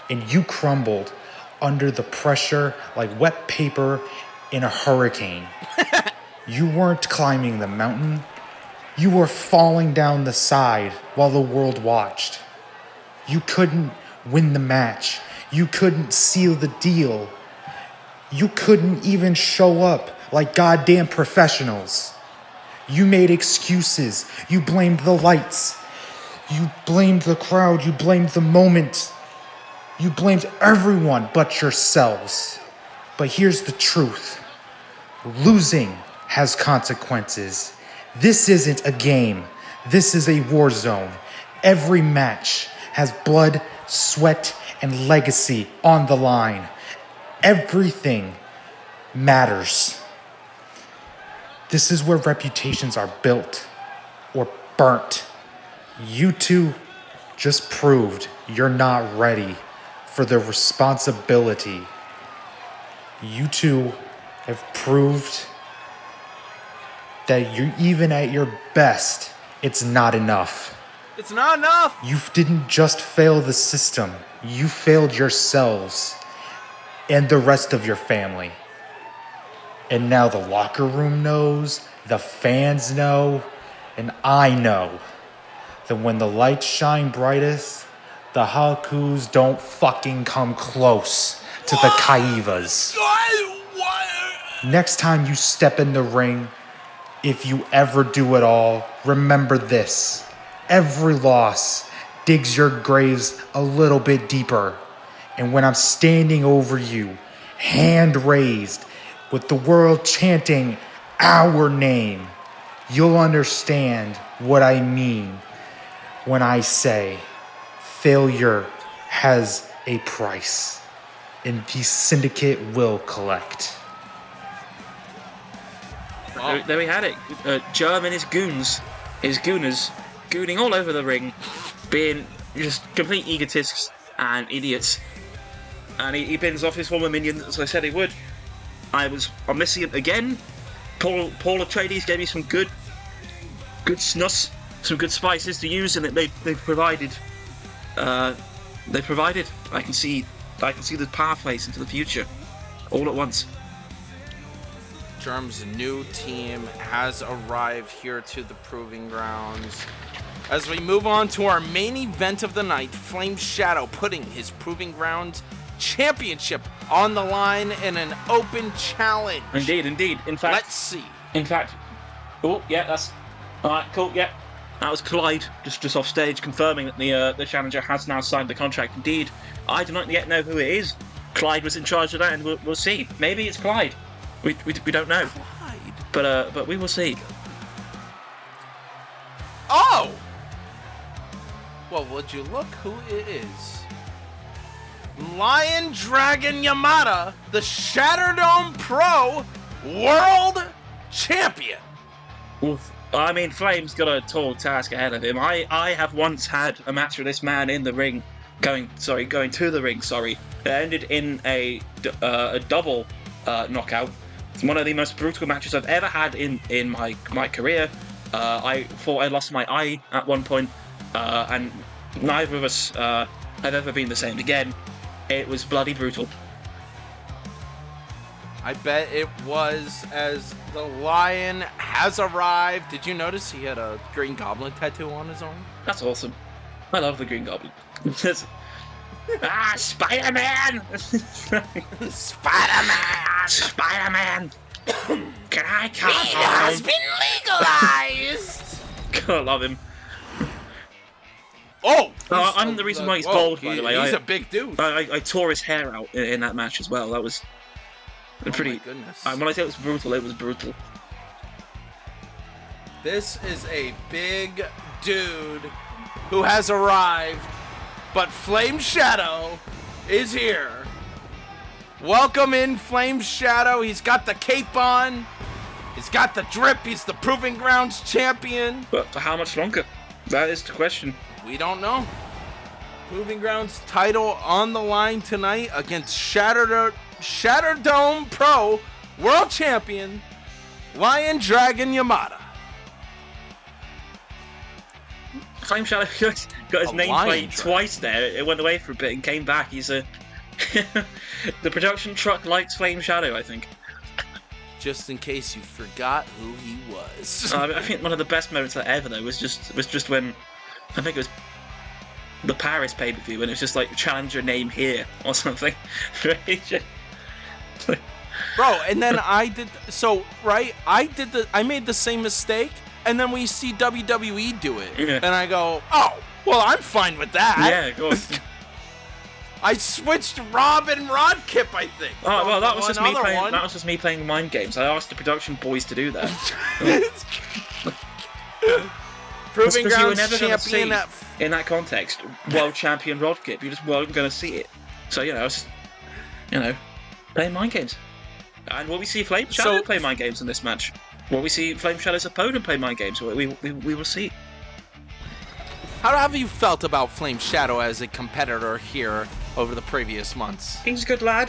and you crumbled under the pressure like wet paper in a hurricane. You weren't climbing the mountain. You were falling down the side while the world watched. You couldn't win the match. You couldn't seal the deal. You couldn't even show up like goddamn professionals. You made excuses. You blamed the lights. You blamed the crowd. You blamed the moment. You blamed everyone but yourselves. But here's the truth. Losing has consequences. This isn't a game. This is a war zone. Every match has blood, sweat, and legacy on the line. Everything matters. This is where reputations are built or burnt. You two just proved you're not ready for the responsibility. You two have proved that you, even at your best, it's not enough. It's not enough! You didn't just fail the system. You failed yourselves and the rest of your family. And now the locker room knows, the fans know, And I know that when the lights shine brightest, the Hakus don't fucking come close to the Kaivas. Next time you step in the ring, if you ever do at all, remember this. Every loss digs your graves a little bit deeper. And when I'm standing over you, hand raised, with the world chanting our name, you'll understand what I mean when I say failure has a price, and the syndicate will collect. Wow. There we had it. Germ and his gooners, gooning all over the ring, being just complete egotists and idiots. And he bins off his former minion, as I said he would. I'm missing it again. Paul Atreides gave me some good snus, some good spices to use, and they've provided. They provided. I can see the pathways into the future, all at once. Germ's new team has arrived here to the Proving Grounds. As we move on to our main event of the night, Flame Shadow putting his Proving Grounds championship on the line in an open challenge. Indeed. In fact, let's see. Oh yeah, that's all right. Cool. Yeah, that was Clyde just off stage confirming that the challenger has now signed the contract. Indeed, I do not yet know who it is. Clyde was in charge of that, and we'll see. Maybe it's Clyde. We don't know. Clyde. But we will see. Oh. Well, would you look who it is? Lion Dragon Yamada, the Shatterdome Pro World Champion. Oof. I mean, Flame's got a tall task ahead of him. I have once had a match with this man in the ring, going to the ring. It ended in a double knockout. It's one of the most brutal matches I've ever had in my career. I thought I lost my eye at one point, and neither of us have ever been the same again. It was bloody brutal. I bet it was, as the Lion has arrived. Did you notice he had a Green Goblin tattoo on his arm? That's awesome. I love the Green Goblin. Spider-Man! Spider-Man! Can I come home? It has been legalized! God, I love him. Oh! I'm the reason why he's bald, by the way. He's a big dude. I tore his hair out in that match as well. That was pretty... my goodness. When I say it was brutal. This is a big dude who has arrived, but Flame Shadow is here. Welcome in, Flame Shadow. He's got the cape on. He's got the drip. He's the Proving Grounds champion. But for how much longer? That is the question. We don't know. Proving Grounds title on the line tonight against Shatterdome Pro World Champion Lion Dragon Yamada. Flame Shadow got his name played twice there. It went away for a bit and came back. He's a... the production truck likes Flame Shadow, I think. Just in case you forgot who he was. I think one of the best moments ever, though, was just when... I think it was the Paris pay-per-view, and it was just like, challenger name here, or something. Bro, and then I made the same mistake, and then we see WWE do it. Yeah. And I go, oh, well, I'm fine with that. Yeah, go on. I switched Rob and Rodkip, I think. Oh, well, that was just me playing. That was just me playing mind games. I asked the production boys to do that. Proving Grounds champion in that context, world champion Rodkip. You just weren't going to see it. So playing mind games. And will we see Flame Shadow play mind games in this match? Will we see Flame Shadow's opponent play mind games? We will see. How have you felt about Flame Shadow as a competitor here over the previous months? He's a good lad.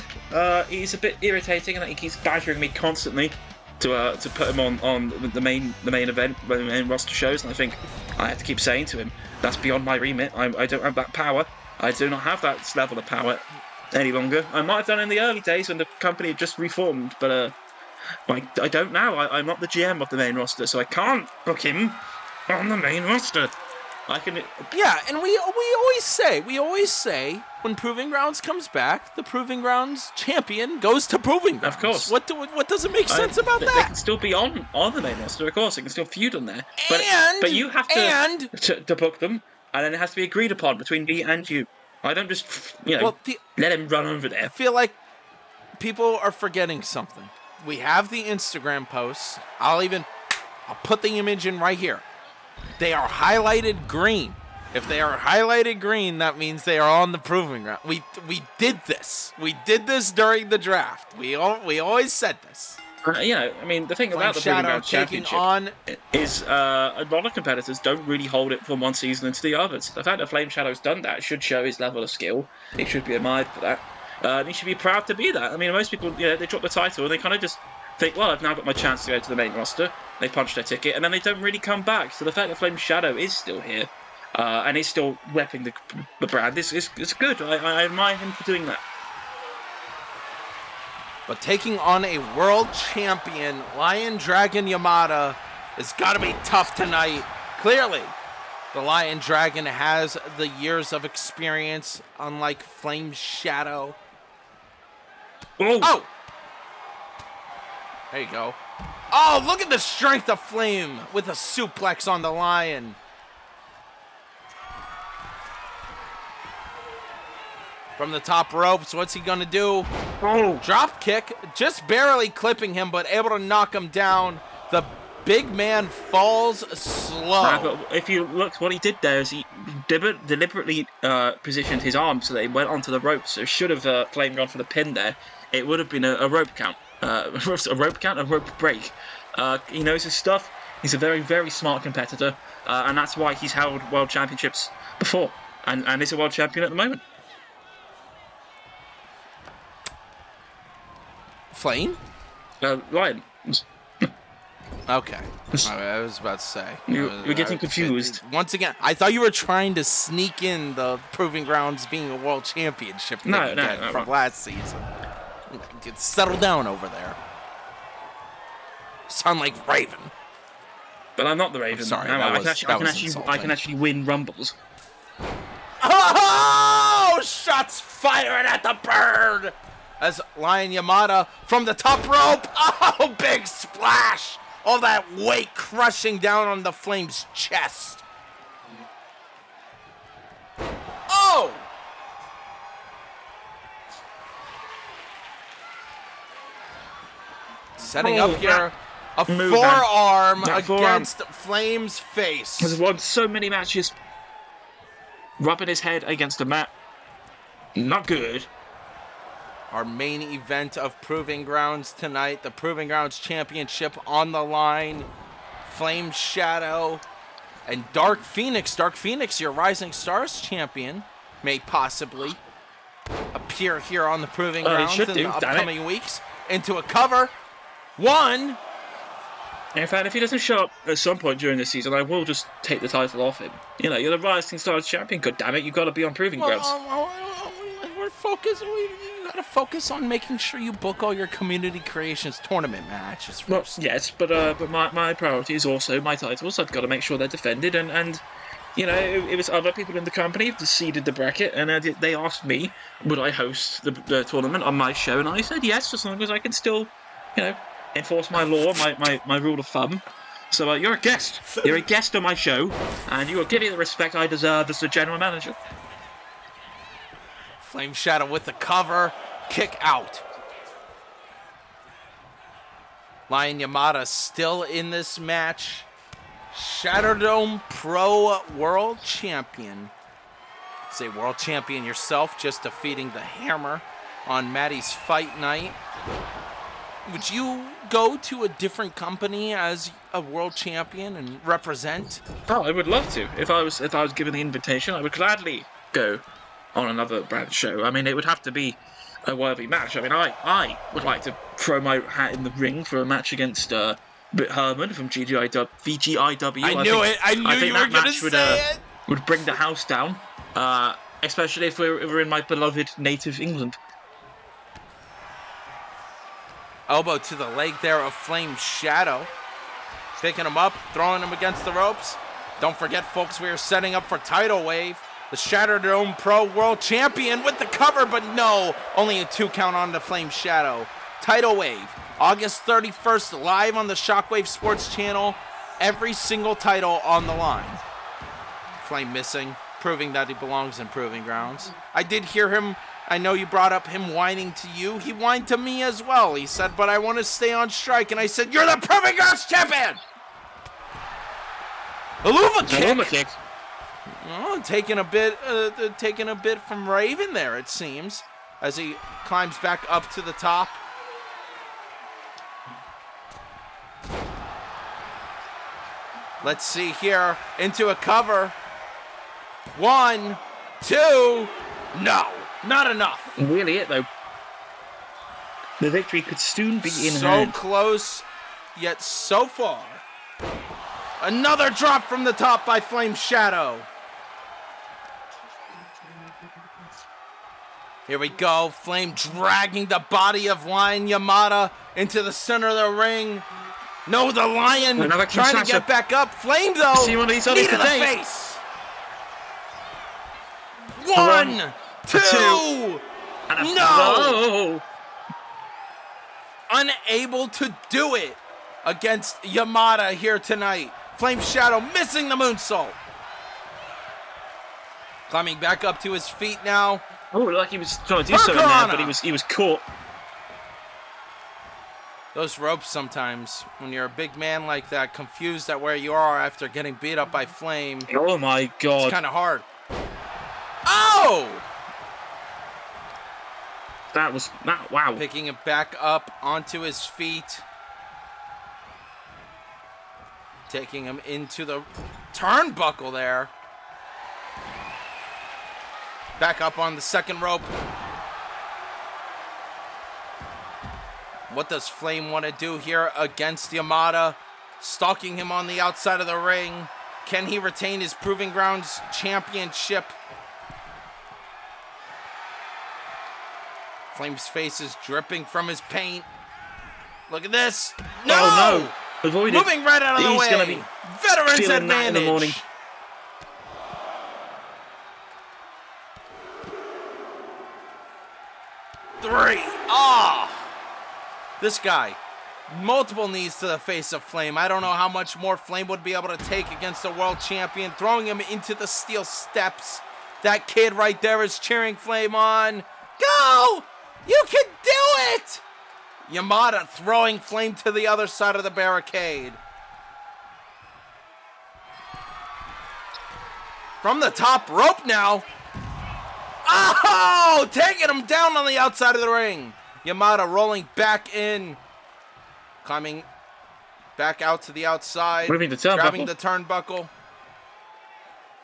He's a bit irritating, and he keeps badgering me constantly to put him on the main event, the main roster shows. And I think I have to keep saying to him, that's beyond my remit. I don't have that power. I do not have that level of power any longer. I might have done in the early days when the company had just reformed, but I don't now. I'm not the GM of the main roster, so I can't book him. on the main roster. Yeah, and we always say when Proving Grounds comes back, the Proving Grounds champion goes to Proving Grounds. Of course. What doesn't make sense about that? They can still be on the main roster, of course. They can still feud on there. But you have to book them, and then it has to be agreed upon between me and you. I don't just, let him run over there. I feel like people are forgetting something. We have the Instagram posts. I'll put the image in right here. They are highlighted green. If they are highlighted green, that means they are on the Proving Ground. We did this. We did this during the draft. We always said this. The thing about the Proving Ground Championship is a lot of competitors don't really hold it from one season into the others. The fact that Flame Shadow's done that should show his level of skill. He should be admired for that. And he should be proud to be that. I mean, most people, they drop the title and they kind of just think, well, I've now got my chance to go to the main roster. They punch their ticket, and then they don't really come back. So the fact that Flame Shadow is still here, and is still repping the brand, is good. I admire him for doing that. But taking on a world champion, Lion Dragon Yamada, has got to be tough tonight. Clearly, the Lion Dragon has the years of experience, unlike Flame Shadow. Oh! There you go. Oh, look at the strength of Flame with a suplex on the Lion. From the top ropes, what's he going to do? Oh. Drop kick, just barely clipping him, but able to knock him down. The big man falls slow. But if you look, what he did there is he deliberately positioned his arm so that he went onto the ropes. So should have Flame gone for the pin there, it would have been a rope count. A rope break. He knows his stuff. He's a very, very smart competitor, and that's why he's held world championships before, and is a world champion at the moment. Flame? Lion. Okay. I was about to say. You're getting confused. Once again, I thought you were trying to sneak in the Proving Grounds being a world championship thing from last season. Settle down over there. Sound like Raven. But I'm not the Raven. Sorry, I can actually win rumbles. Oh! Shots fired at the bird! As Lion Yamada from the top rope. Oh, big splash! All that weight crushing down on the Flame's chest. Oh! Setting up here a forearm against Flame's face. He's won so many matches. Rubbing his head against the mat. Not good. Our main event of Proving Grounds tonight. The Proving Grounds Championship on the line. Flame Shadow and Dark Phoenix. Dark Phoenix, your Rising Stars champion, may possibly appear here on the Proving Grounds in the upcoming weeks. Into a cover. One. In fact, if he doesn't show up at some point during the season, I will just take the title off him. You're the Rising Stars champion. God damn it, you've got to be on Proving Grounds. We're focused. You got to focus on making sure you book all your Community Creations tournament matches first. Well, yes, but my priority is also my titles. I've got to make sure they're defended, and it was other people in the company who seeded the bracket, and they asked me, would I host the tournament on my show, and I said yes, as long as I can still, enforce my law, my rule of thumb. So you're a guest. You're a guest on my show, and you will give me the respect I deserve as the general manager. Flame Shadow with the cover. Kick out. Lion Yamada still in this match. Shatterdome Pro World Champion. Say world champion yourself, just defeating the Hammer on Maddie's fight night. Would you go to a different company as a world champion and represent? Oh, I would love to. If I was given the invitation, I would gladly go on another brand show. I mean, it would have to be a worthy match. I mean, I would like to throw my hat in the ring for a match against Britt Herman from VGIW. I knew you were going to say it. Would bring the house down, especially if we're in my beloved native England. Elbow to the leg there of Flame Shadow. Picking him up, throwing him against the ropes. Don't forget, folks, we are setting up for Tidal Wave. The Shattered Dome Pro World Champion with the cover, but no, only a 2 count on the Flame Shadow. Tidal Wave, August 31st, live on the Shockwave Sports channel. Every single title on the line. Flame missing, proving that he belongs in Proving Grounds. I did hear him, I know you brought up him whining to you. He whined to me as well. He said, but I want to stay on strike. And I said, you're the Proving Grounds champion! Aluva kick. Oh, taking a bit from Raven there, it seems, as he climbs back up to the top. Let's see here, into a cover. 1, 2, no, not enough. Really it, though. The victory could soon be in So hand. close, yet so far. Another drop from the top by Flame Shadow. Here we go, Flame dragging the body of Lion Yamada into the center of the ring. No, the Lion trying to get back up. Flame, though, see one of these knee to the today. face. 1, 2, no! Unable to do it against Yamada here tonight. Flame Shadow missing the moonsault. Climbing back up to his feet now. Oh, like he was trying to do something there, but he was caught. Those ropes sometimes, when you're a big man like that, confused at where you are after getting beat up by Flame. Oh my God. It's kind of hard. Oh! Wow. Picking him back up onto his feet. Taking him into the turnbuckle there. Back up on the second rope. What does Flame want to do here against Yamada? Stalking him on the outside of the ring. Can he retain his Proving Grounds championship? Flame's face is dripping from his paint. Look at this. No! Oh, no. Avoided. Moving right out of the way. He's going to be Veterans feeling that in the morning. advantage. Three. Ah! This guy. Multiple knees to the face of Flame. I don't know how much more Flame would be able to take against the world champion. Throwing him into the steel steps. That kid right there is cheering Flame on. Go! You can do it! Yamada throwing Flame to the other side of the barricade. From the top rope now. Oh! Taking him down on the outside of the ring. Yamada rolling back in. Climbing back out to the outside. Grabbing the turnbuckle.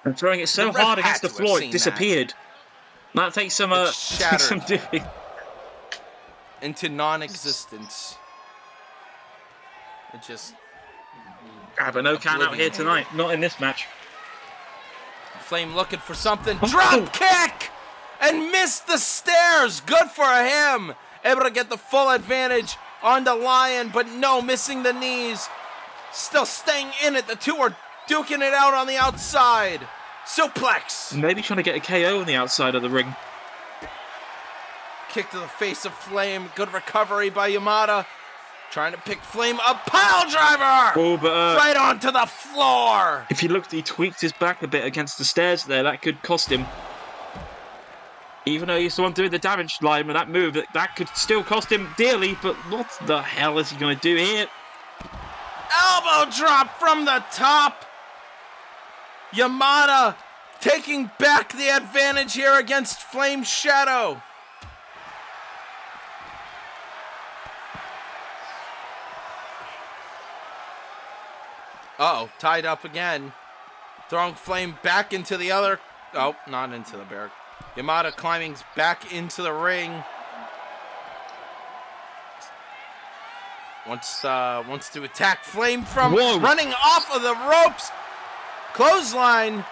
And throwing it so hard against the floor, it disappeared. That takes some doing. Into non-existence. It just... but no count out here tonight. Not in this match. Flame looking for something. Drop kick! And missed the stairs. Good for him. Able to get the full advantage on the Lion, but no, missing the knees. Still staying in it. The two are duking it out on the outside. Suplex. Maybe trying to get a KO on the outside of the ring. Kick to the face of Flame. Good recovery by Yamada. Trying to pick Flame up. Pile driver! Oh, but right onto the floor. If you looked, he tweaked his back a bit against the stairs there. That could cost him. Even though he's the one doing the damage line with that move, that could still cost him dearly. But what the hell is he going to do here? Elbow drop from the top. Yamada taking back the advantage here against Flame Shadow. Uh-oh, tied up again. Throwing Flame back into the other... Oh, not into the barrack. Yamada climbing back into the ring. Wants to attack Flame from running off of the ropes. Clothesline,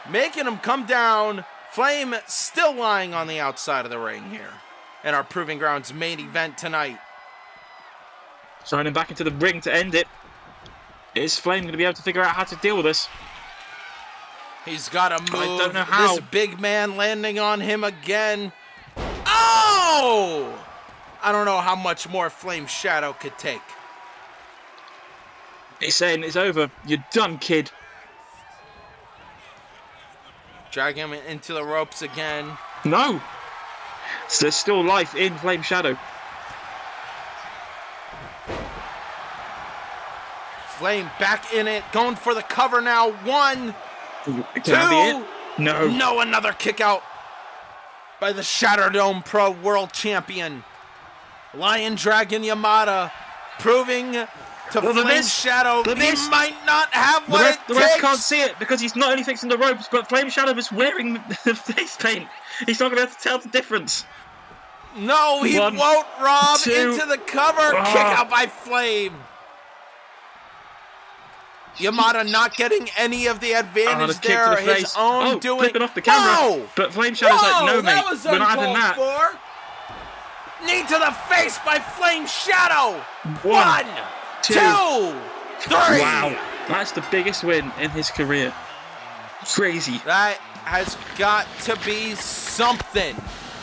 making him come down. Flame still lying on the outside of the ring here in our Proving Grounds main event tonight. Signing back into the ring to end it. Is Flame going to be able to figure out how to deal with this? He's got to move. I don't know how. This big man landing on him again. Oh! I don't know how much more Flame Shadow could take. He's saying it's over. You're done, kid. Drag him into the ropes again. No. So there's still life in Flame Shadow. Flame back in it, going for the cover now. 1, Can 2. that be it? No. No, another kick out by the Shatterdome Pro World Champion. Lion Dragon Yamada proving to Flame Shadow he might not have what it takes. The ref can't see it because he's not only fixing the ropes, but Flame Shadow is wearing the face paint. He's not going to be able to tell the difference. No, he 1, won't, Rob. 2. Into the cover. Kick out by Flame. Yamada not getting any of the advantage there. The His own doing. Flipping off the camera. Whoa! But Flame Shadow's like, no, mate. We're not having that. For. Knee to the face by Flame Shadow. 1, 2, 3. Wow. That's the biggest win in his career. Crazy. That has got to be something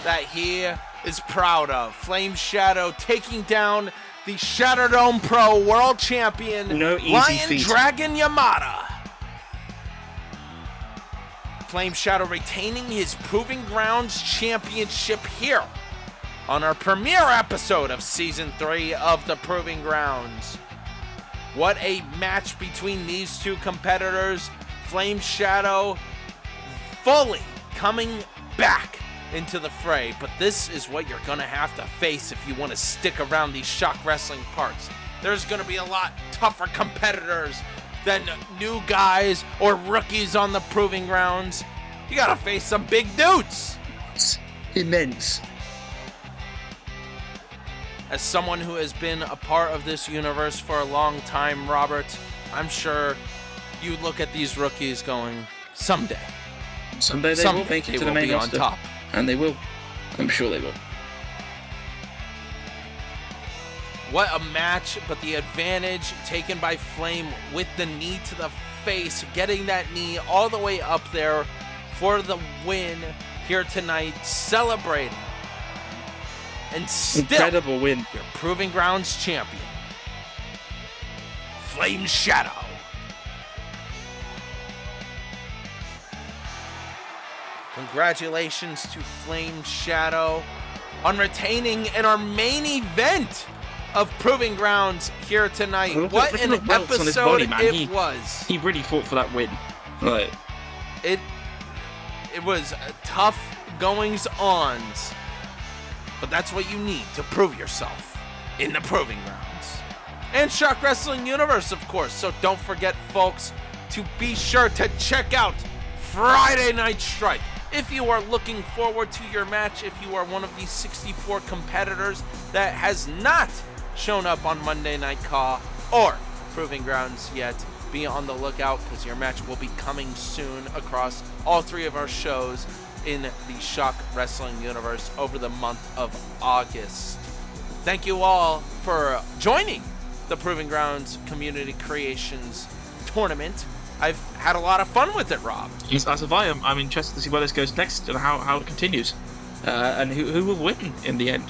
that he is proud of. Flame Shadow taking down the Shatterdome Pro World Champion, no easy Lion feat. Dragon Yamada. Flame Shadow retaining his Proving Grounds Championship here on our premiere episode of Season 3 of the Proving Grounds. What a match between these two competitors. Flame Shadow fully coming back into the fray, but this is what you're gonna have to face if you want to stick around these Shock Wrestling parts. There's gonna be a lot tougher competitors than new guys or rookies on the Proving Grounds. You gotta face some big dudes. It's immense. As someone who has been a part of this universe for a long time, Robert, I'm sure you look at these rookies going, someday Someday they will make it to the main roster. On top. And they will. I'm sure they will. What a match, but the advantage taken by Flame with the knee to the face, getting that knee all the way up there for the win here tonight, celebrating. And still, incredible win. Your Proving Grounds champion, Flame Shadow. Congratulations to Flame Shadow on retaining in our main event of Proving Grounds here tonight. What an episode it was. He really fought for that win. Right. It was tough goings-ons, but that's what you need to prove yourself in the Proving Grounds. And Shock Wrestling Universe, of course. So don't forget, folks, to be sure to check out Friday Night Strike. If you are looking forward to your match, if you are one of these 64 competitors that has not shown up on Monday Night Raw or Proving Grounds yet, be on the lookout because your match will be coming soon across all 3 of our shows in the Shock Wrestling Universe over the month of August. Thank you all for joining the Proving Grounds Community Creations Tournament. I've had a lot of fun with it, Rob. As have I. I'm interested to see where this goes next and how it continues. And who will win in the end.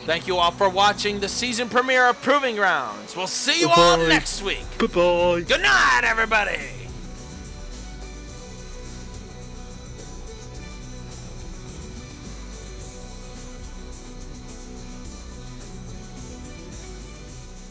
Thank you all for watching the season premiere of Proving Grounds. We'll see you all next week. Bye-bye. Good night, everybody.